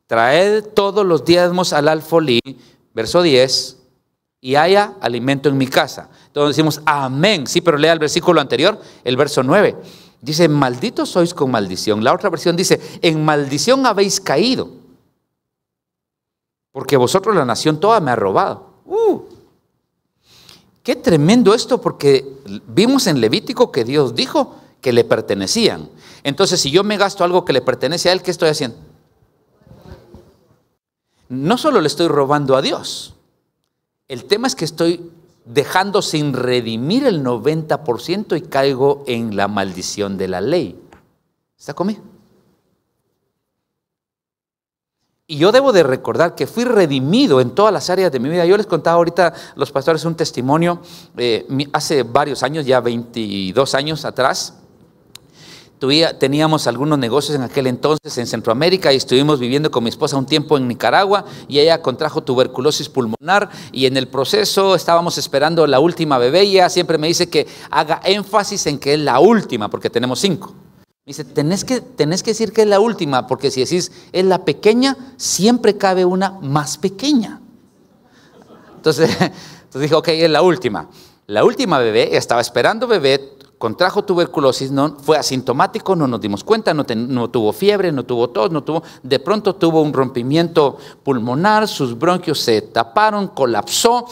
Traed todos los diezmos al alfolí, verso 10, y haya alimento en mi casa. Entonces decimos amén. Sí, pero lea el versículo anterior, el verso 9. Dice, malditos sois con maldición. La otra versión dice, en maldición habéis caído, porque vosotros la nación toda me ha robado. Qué tremendo esto, porque vimos en Levítico que Dios dijo que le pertenecían. Entonces, si yo me gasto algo que le pertenece a Él, ¿qué estoy haciendo? No solo le estoy robando a Dios. El tema es que estoy dejando sin redimir el 90% y caigo en la maldición de la ley. ¿Está conmigo? Y yo debo de recordar que fui redimido en todas las áreas de mi vida. Yo les contaba ahorita a los pastores un testimonio, hace varios años, ya 22 años atrás, teníamos algunos negocios en aquel entonces en Centroamérica y estuvimos viviendo con mi esposa un tiempo en Nicaragua y ella contrajo tuberculosis pulmonar y en el proceso estábamos esperando la última bebé y ella siempre me dice que haga énfasis en que es la última porque tenemos 5. Me dice, tenés que decir que es la última, porque si decís es la pequeña, siempre cabe una más pequeña. Entonces dije, ok, es la última. La última bebé, estaba esperando bebé, contrajo tuberculosis, no, fue asintomático, no nos dimos cuenta, no tuvo fiebre, no tuvo tos, de pronto tuvo un rompimiento pulmonar, sus bronquios se taparon, colapsó.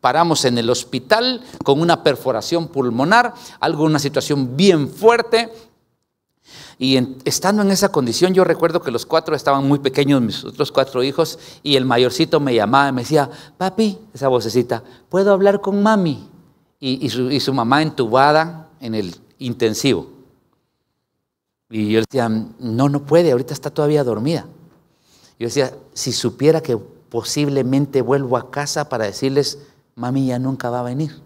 Paramos en el hospital con una perforación pulmonar, una situación bien fuerte. Y estando en esa condición, yo recuerdo que los 4 estaban muy pequeños, mis otros 4 hijos, y el mayorcito me llamaba y me decía, papi, esa vocecita, ¿puedo hablar con mami? Y su mamá entubada en el intensivo. Y yo decía, no puede, ahorita está todavía dormida. Yo decía, si supiera que posiblemente vuelvo a casa para decirles, mami ya nunca va a venir.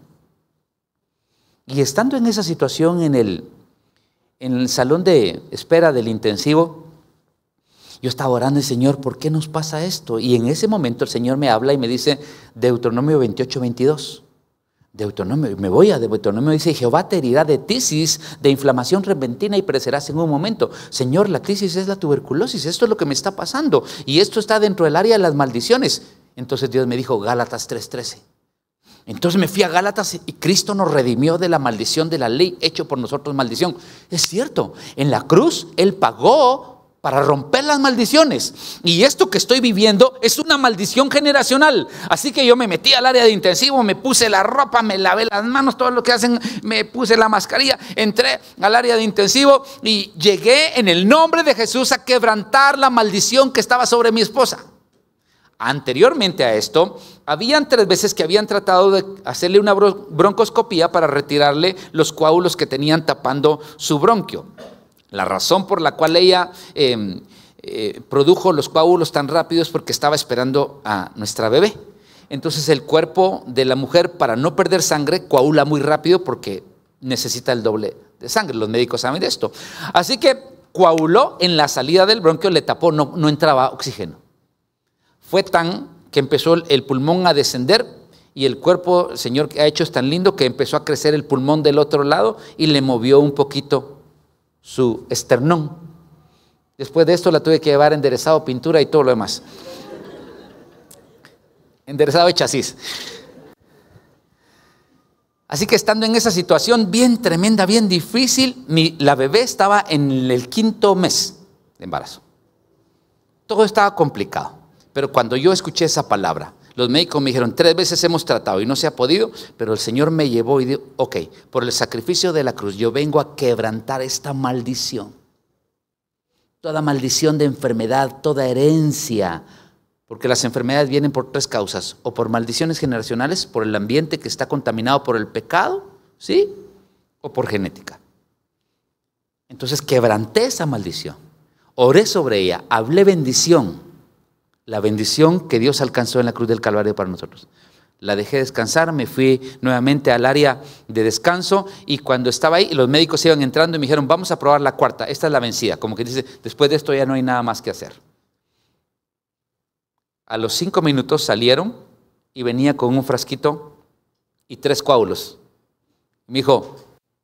Y estando en esa situación en el salón de espera del intensivo, yo estaba orando, Señor, ¿por qué nos pasa esto? Y en ese momento el Señor me habla y me dice, Deuteronomio 28:22. Deuteronomio, me voy a Deuteronomio, dice, Jehová te herirá de tisis, de inflamación repentina y perecerás en un momento. Señor, la tisis es la tuberculosis, esto es lo que me está pasando y esto está dentro del área de las maldiciones. Entonces Dios me dijo, Gálatas 3:13. Entonces me fui a Gálatas y Cristo nos redimió de la maldición de la ley, hecho por nosotros maldición. Es cierto, en la cruz Él pagó para romper las maldiciones. Y esto que estoy viviendo es una maldición generacional. Así que yo me metí al área de intensivo, me puse la ropa, me lavé las manos, todo lo que hacen, me puse la mascarilla, entré al área de intensivo y llegué en el nombre de Jesús a quebrantar la maldición que estaba sobre mi esposa. Anteriormente a esto, habían 3 veces que habían tratado de hacerle una broncoscopía para retirarle los coágulos que tenían tapando su bronquio. La razón por la cual ella produjo los coágulos tan rápido es porque estaba esperando a nuestra bebé. Entonces el cuerpo de la mujer, para no perder sangre, coagula muy rápido porque necesita el doble de sangre. Los médicos saben de esto. Así que coaguló en la salida del bronquio, le tapó, no entraba oxígeno. Fue tan que empezó el pulmón a descender y el cuerpo, el Señor que ha hecho es tan lindo que empezó a crecer el pulmón del otro lado y le movió un poquito su esternón. Después de esto la tuve que llevar enderezado, pintura y todo lo demás. Enderezado de chasis. Así que estando en esa situación bien tremenda, bien difícil, la bebé estaba en el 5º mes de embarazo. Todo estaba complicado. Pero cuando yo escuché esa palabra, los médicos me dijeron, 3 veces hemos tratado y no se ha podido, pero el Señor me llevó y dijo, ok, por el sacrificio de la cruz, yo vengo a quebrantar esta maldición. Toda maldición de enfermedad, toda herencia, porque las enfermedades vienen por 3 causas, o por maldiciones generacionales, por el ambiente que está contaminado por el pecado, ¿sí? O por genética. Entonces quebranté esa maldición, oré sobre ella, hablé bendición, la bendición que Dios alcanzó en la cruz del Calvario para nosotros. La dejé descansar, me fui nuevamente al área de descanso y cuando estaba ahí, los médicos iban entrando y me dijeron, vamos a probar la 4ª, esta es la vencida, como que dice, después de esto ya no hay nada más que hacer. A los 5 minutos salieron y venía con un frasquito y 3 coágulos. Me dijo,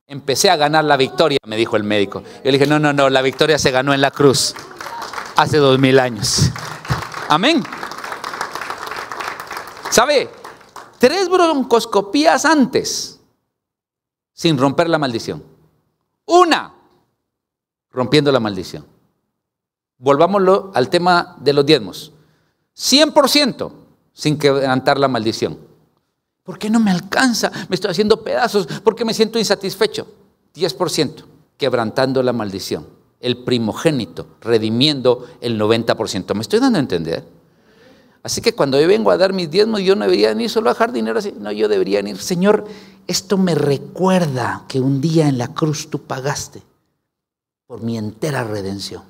empecé a ganar la victoria, me dijo el médico. Yo le dije, no, la victoria se ganó en la cruz hace 2000 años. Amén. ¿Sabe? 3 broncoscopías antes, sin romper la maldición. Una, rompiendo la maldición. Volvámoslo al tema de los diezmos. 100% sin quebrantar la maldición. ¿Por qué no me alcanza? Me estoy haciendo pedazos. ¿Por qué me siento insatisfecho? 10% quebrantando la maldición. El primogénito, redimiendo el 90%. ¿Me estoy dando a entender? Así que cuando yo vengo a dar mis diezmos, yo no debería ni solo dejar dinero así. No, yo debería ir, Señor, esto me recuerda que un día en la cruz tú pagaste por mi entera redención.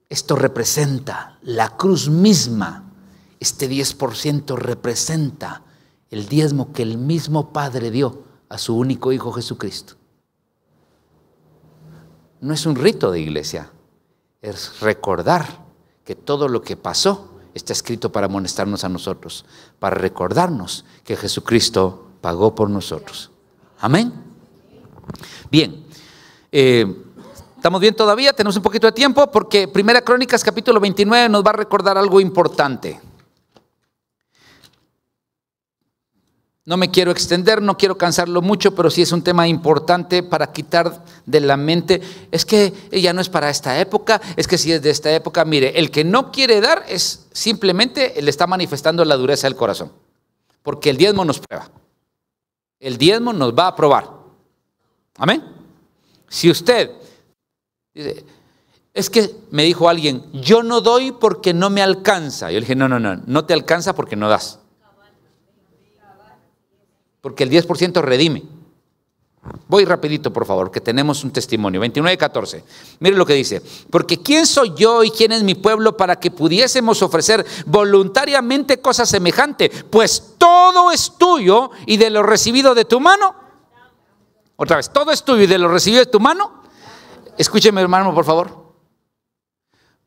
Esto representa la cruz misma. Este 10% representa el diezmo que el mismo Padre dio a su único Hijo Jesucristo. No es un rito de iglesia, es recordar que todo lo que pasó está escrito para amonestarnos a nosotros, para recordarnos que Jesucristo pagó por nosotros. Amén. Bien, ¿estamos bien todavía? Tenemos un poquito de tiempo porque 1 Crónicas capítulo 29 nos va a recordar algo importante. No me quiero extender, no quiero cansarlo mucho, pero sí es un tema importante para quitar de la mente. Es que ella no es para esta época, es que si es de esta época, mire, el que no quiere dar es simplemente le está manifestando la dureza del corazón. Porque el diezmo nos prueba. El diezmo nos va a probar. Amén. Si usted dice, es que me dijo alguien, yo no doy porque no me alcanza. Yo le dije, no te alcanza porque no das. Porque el 10% redime. Voy rapidito, por favor, que tenemos un testimonio. 29:14. Mire lo que dice. Porque ¿quién soy yo y quién es mi pueblo para que pudiésemos ofrecer voluntariamente cosa semejante? Pues todo es tuyo y de lo recibido de tu mano. Otra vez, todo es tuyo y de lo recibido de tu mano. Escúcheme, hermano, por favor.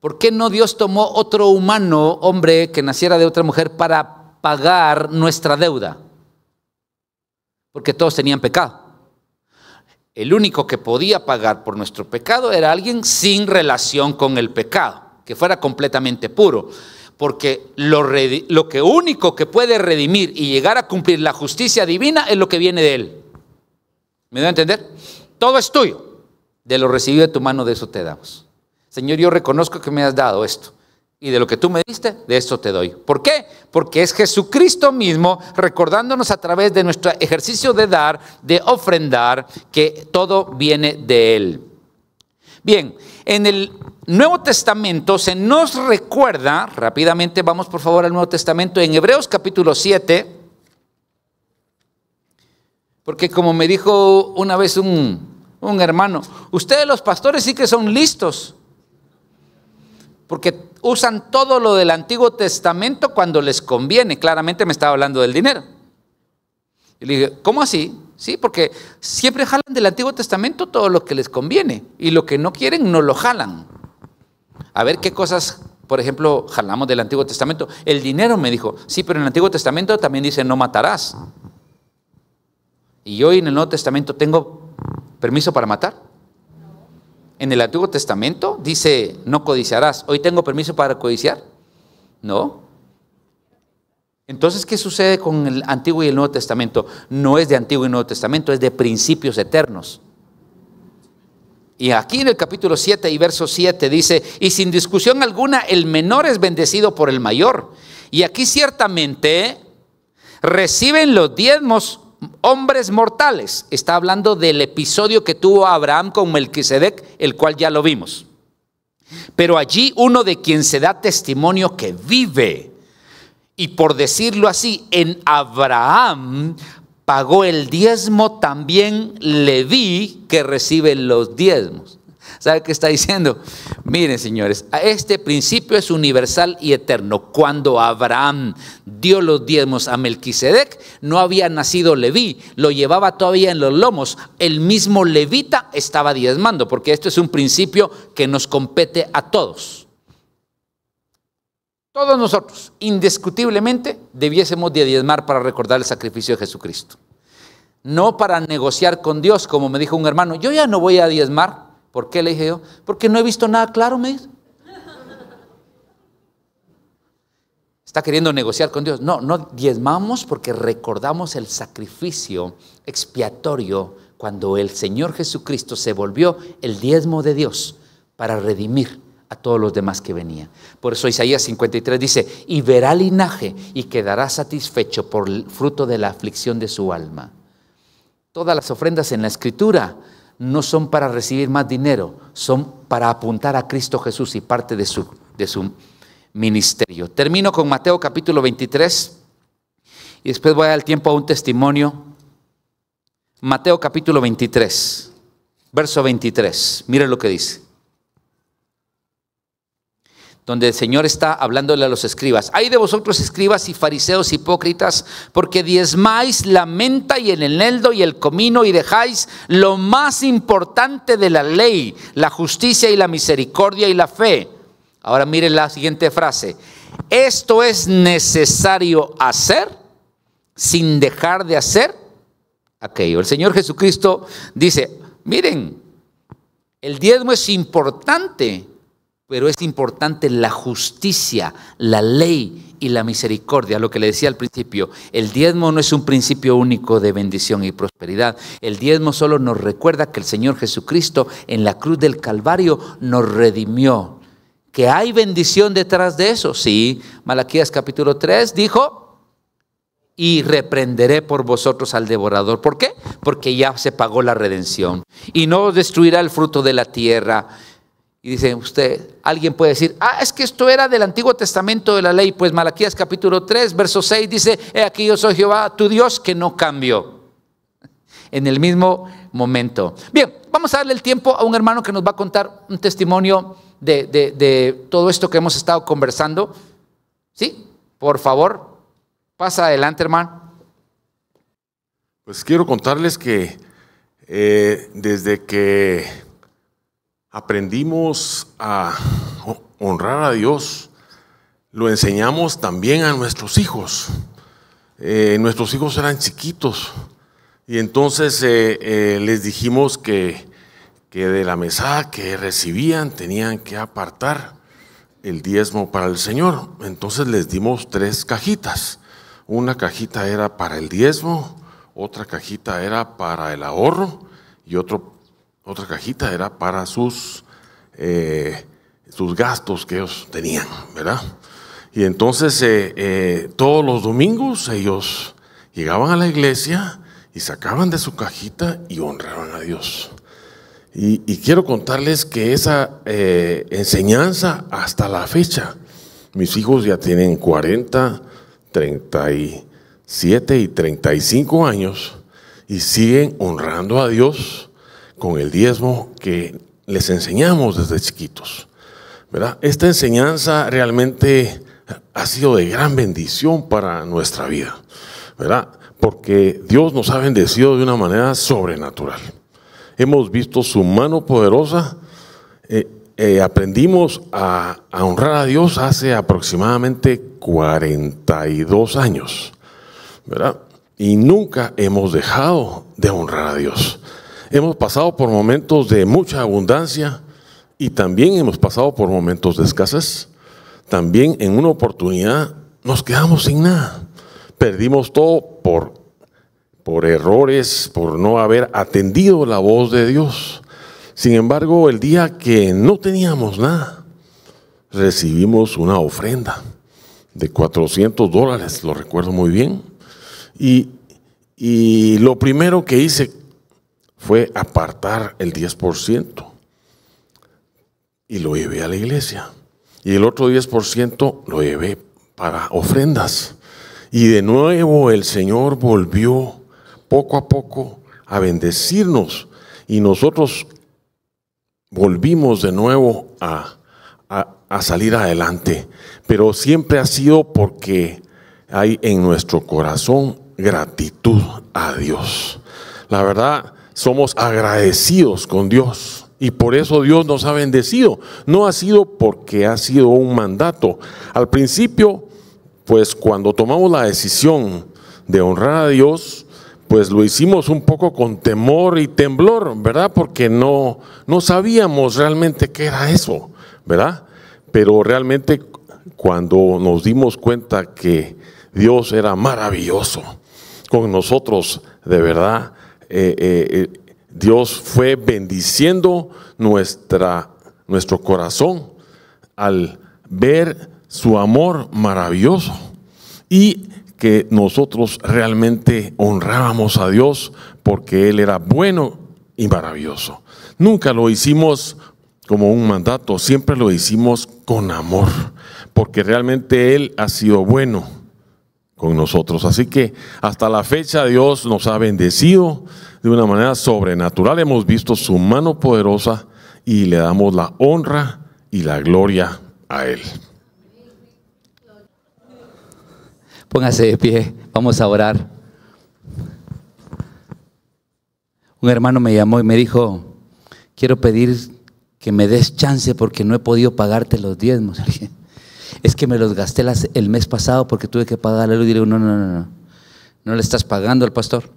¿Por qué no Dios tomó otro humano, hombre, que naciera de otra mujer para pagar nuestra deuda? Porque todos tenían pecado. El único que podía pagar por nuestro pecado era alguien sin relación con el pecado, que fuera completamente puro. Porque lo que único que puede redimir y llegar a cumplir la justicia divina es lo que viene de Él. ¿Me doy a entender? Todo es tuyo. De lo recibido de tu mano, de eso te damos. Señor, yo reconozco que me has dado esto. Y de lo que tú me diste, de esto te doy. ¿Por qué? Porque es Jesucristo mismo recordándonos a través de nuestro ejercicio de dar, de ofrendar, que todo viene de Él. Bien, en el Nuevo Testamento se nos recuerda, rápidamente vamos por favor al Nuevo Testamento, en Hebreos capítulo 7, porque como me dijo una vez un hermano, ustedes los pastores sí que son listos, porque usan todo lo del Antiguo Testamento cuando les conviene. Claramente me estaba hablando del dinero. Y le dije, ¿cómo así? Sí, porque siempre jalan del Antiguo Testamento todo lo que les conviene. Y lo que no quieren, no lo jalan. A ver qué cosas, por ejemplo, jalamos del Antiguo Testamento. El dinero, me dijo. Sí, pero en el Antiguo Testamento también dice no matarás. Y yo en el Nuevo Testamento tengo permiso para matar. En el Antiguo Testamento dice, no codiciarás. ¿Hoy tengo permiso para codiciar? No. Entonces, ¿qué sucede con el Antiguo y el Nuevo Testamento? No es de Antiguo y Nuevo Testamento, es de principios eternos. Y aquí en el capítulo 7 y verso 7 dice, y sin discusión alguna, el menor es bendecido por el mayor. Y aquí ciertamente reciben los diezmos hombres mortales. Está hablando del episodio que tuvo Abraham con Melquisedec, el cual ya lo vimos. Pero allí uno de quien se da testimonio que vive. Y por decirlo así, en Abraham pagó el diezmo también Leví, que recibe los diezmos. ¿Sabe qué está diciendo? Miren, señores, este principio es universal y eterno. Cuando Abraham dio los diezmos a Melquisedec, no había nacido Leví, lo llevaba todavía en los lomos. El mismo levita estaba diezmando, porque esto es un principio que nos compete a todos. Todos nosotros, indiscutiblemente, debiésemos de diezmar para recordar el sacrificio de Jesucristo. No para negociar con Dios, como me dijo un hermano, yo ya no voy a diezmar. ¿Por qué? Le dije yo, porque no he visto nada claro, me dice. Está queriendo negociar con Dios. No, no diezmamos porque recordamos el sacrificio expiatorio cuando el Señor Jesucristo se volvió el diezmo de Dios para redimir a todos los demás que venían. Por eso Isaías 53 dice, y verá linaje y quedará satisfecho por el fruto de la aflicción de su alma. Todas las ofrendas en la Escritura no son para recibir más dinero, son para apuntar a Cristo Jesús y parte de su ministerio. Termino con Mateo capítulo 23 y después voy a dar tiempo a un testimonio. Mateo capítulo 23, verso 23. Mire lo que dice. Donde el Señor está hablándole a los escribas. Ay de vosotros, escribas y fariseos hipócritas, porque diezmáis la menta y el eneldo y el comino y dejáis lo más importante de la ley, la justicia y la misericordia y la fe. Ahora miren la siguiente frase. Esto es necesario hacer sin dejar de hacer aquello. El Señor Jesucristo dice, miren, el diezmo es importante, pero es importante la justicia, la ley y la misericordia. Lo que le decía al principio, el diezmo no es un principio único de bendición y prosperidad. El diezmo solo nos recuerda que el Señor Jesucristo en la cruz del Calvario nos redimió. ¿Que hay bendición detrás de eso? Sí, Malaquías capítulo 3 dijo, y reprenderé por vosotros al devorador. ¿Por qué? Porque ya se pagó la redención. Y no destruirá el fruto de la tierra. Y dice usted, alguien puede decir, es que esto era del Antiguo Testamento de la ley. Pues Malaquías capítulo 3, verso 6 dice, he aquí yo soy Jehová, tu Dios, que no cambio. En el mismo momento. Bien, vamos a darle el tiempo a un hermano que nos va a contar un testimonio de todo esto que hemos estado conversando. ¿Sí? Por favor, pasa adelante, hermano. Pues quiero contarles que desde que aprendimos a honrar a Dios, lo enseñamos también a nuestros hijos. Nuestros hijos eran chiquitos y entonces les dijimos que de la mesada que recibían tenían que apartar el diezmo para el Señor. Entonces les dimos 3 cajitas. Una cajita era para el diezmo, otra cajita era para el ahorro y otra cajita era para sus gastos que ellos tenían, ¿verdad? Y entonces todos los domingos ellos llegaban a la iglesia y sacaban de su cajita y honraban a Dios. Y quiero contarles que esa enseñanza hasta la fecha, mis hijos ya tienen 40, 37 y 35 años y siguen honrando a Dios con el diezmo que les enseñamos desde chiquitos, ¿verdad? Esta enseñanza realmente ha sido de gran bendición para nuestra vida, ¿verdad? Porque Dios nos ha bendecido de una manera sobrenatural. Hemos visto su mano poderosa. Aprendimos a honrar a Dios hace aproximadamente 42 años, ¿verdad? Y nunca hemos dejado de honrar a Dios. Hemos pasado por momentos de mucha abundancia Y también hemos pasado por momentos de escasez. También en una oportunidad nos quedamos sin nada. Perdimos todo por errores, por no haber atendido la voz de Dios. Sin embargo, el día que no teníamos nada, recibimos una ofrenda de $400, lo recuerdo muy bien. Y lo primero que hice fue apartar el 10% y lo llevé a la iglesia. Y el otro 10% lo llevé para ofrendas. Y de nuevo el Señor volvió poco a poco a bendecirnos. Y nosotros volvimos de nuevo a salir adelante. Pero siempre ha sido porque hay en nuestro corazón gratitud a Dios. La verdad, somos agradecidos con Dios. Y por eso Dios nos ha bendecido. No ha sido porque ha sido un mandato. Al principio, pues cuando tomamos la decisión de honrar a Dios, pues lo hicimos un poco con temor y temblor, ¿verdad? Porque no sabíamos realmente qué era eso, ¿verdad? Pero realmente cuando nos dimos cuenta que Dios era maravilloso con nosotros, de verdad, Dios fue bendiciendo nuestro corazón al ver su amor maravilloso y que nosotros realmente honrábamos a Dios porque Él era bueno y maravilloso. Nunca lo hicimos como un mandato, siempre lo hicimos con amor, porque realmente Él ha sido bueno con nosotros. Así que hasta la fecha Dios nos ha bendecido de una manera sobrenatural. Hemos visto su mano poderosa y le damos la honra y la gloria a Él. Póngase de pie, vamos a orar. Un hermano me llamó y me dijo: quiero pedir que me des chance porque no he podido pagarte los diezmos. Es que me los gasté el mes pasado porque tuve que pagar la luz. Y le digo: no le estás pagando al pastor.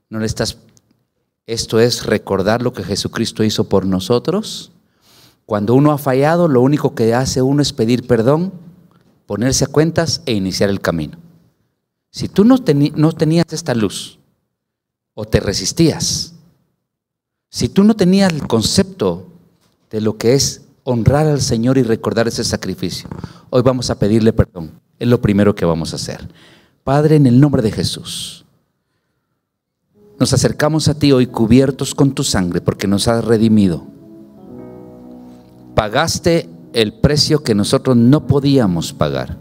No le estás. Esto es recordar lo que Jesucristo hizo por nosotros. Cuando uno ha fallado, lo único que hace uno es pedir perdón, ponerse a cuentas e iniciar el camino. Si tú no tenías esta luz o te resistías, si tú no tenías el concepto de lo que es honrar al Señor y recordar ese sacrificio, hoy vamos a pedirle perdón. Es lo primero que vamos a hacer. Padre, en el nombre de Jesús, nos acercamos a ti hoy cubiertos con tu sangre porque nos has redimido. Pagaste el precio que nosotros no podíamos pagar.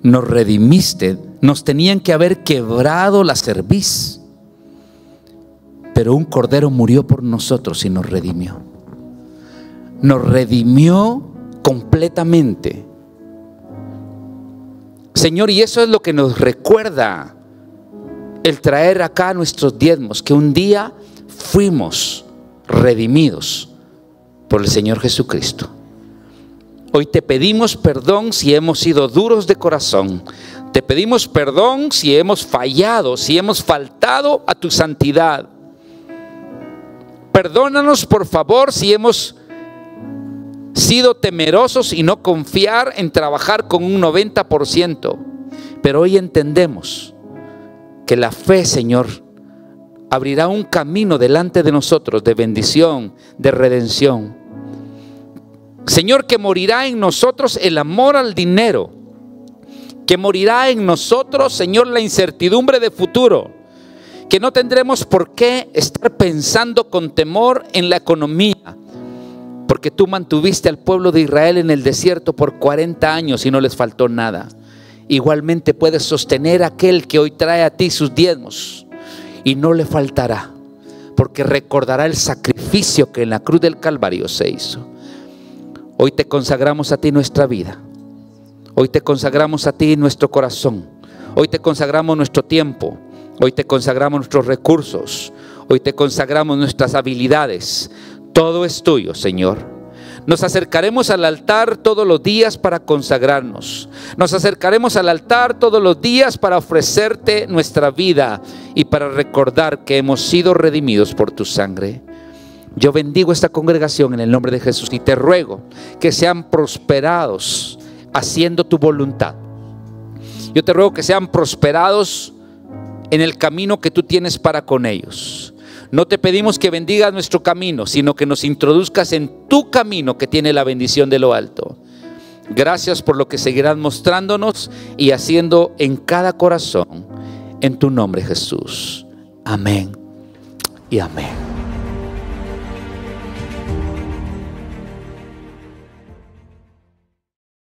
Nos redimiste. Nos tenían que haber quebrado la cerviz, pero un cordero murió por nosotros y nos redimió. Nos redimió completamente. Señor, y eso es lo que nos recuerda el traer acá nuestros diezmos, que un día fuimos redimidos por el Señor Jesucristo. Hoy te pedimos perdón si hemos sido duros de corazón. Te pedimos perdón si hemos fallado, si hemos faltado a tu santidad. Perdónanos, por favor, si hemos sido temerosos y no confiar en trabajar con un 90%. Pero hoy entendemos que la fe, Señor, abrirá un camino delante de nosotros de bendición, de redención. Señor, que morirá en nosotros el amor al dinero, que morirá en nosotros, Señor, la incertidumbre de futuro, que no tendremos por qué estar pensando con temor en la economía, porque tú mantuviste al pueblo de Israel en el desierto por 40 años y no les faltó nada. Igualmente puedes sostener a aquel que hoy trae a ti sus diezmos y no le faltará, porque recordará el sacrificio que en la cruz del Calvario se hizo. Hoy te consagramos a ti nuestra vida. Hoy te consagramos a ti nuestro corazón. Hoy te consagramos nuestro tiempo. Hoy te consagramos nuestros recursos. Hoy te consagramos nuestras habilidades. Todo es tuyo, Señor. Nos acercaremos al altar todos los días para consagrarnos. Nos acercaremos al altar todos los días para ofrecerte nuestra vida y para recordar que hemos sido redimidos por tu sangre. Yo bendigo esta congregación en el nombre de Jesús y te ruego que sean prosperados haciendo tu voluntad. Yo te ruego que sean prosperados en el camino que tú tienes para con ellos. No te pedimos que bendigas nuestro camino, sino que nos introduzcas en tu camino que tiene la bendición de lo alto. Gracias por lo que seguirás mostrándonos y haciendo en cada corazón. En tu nombre, Jesús. Amén y amén.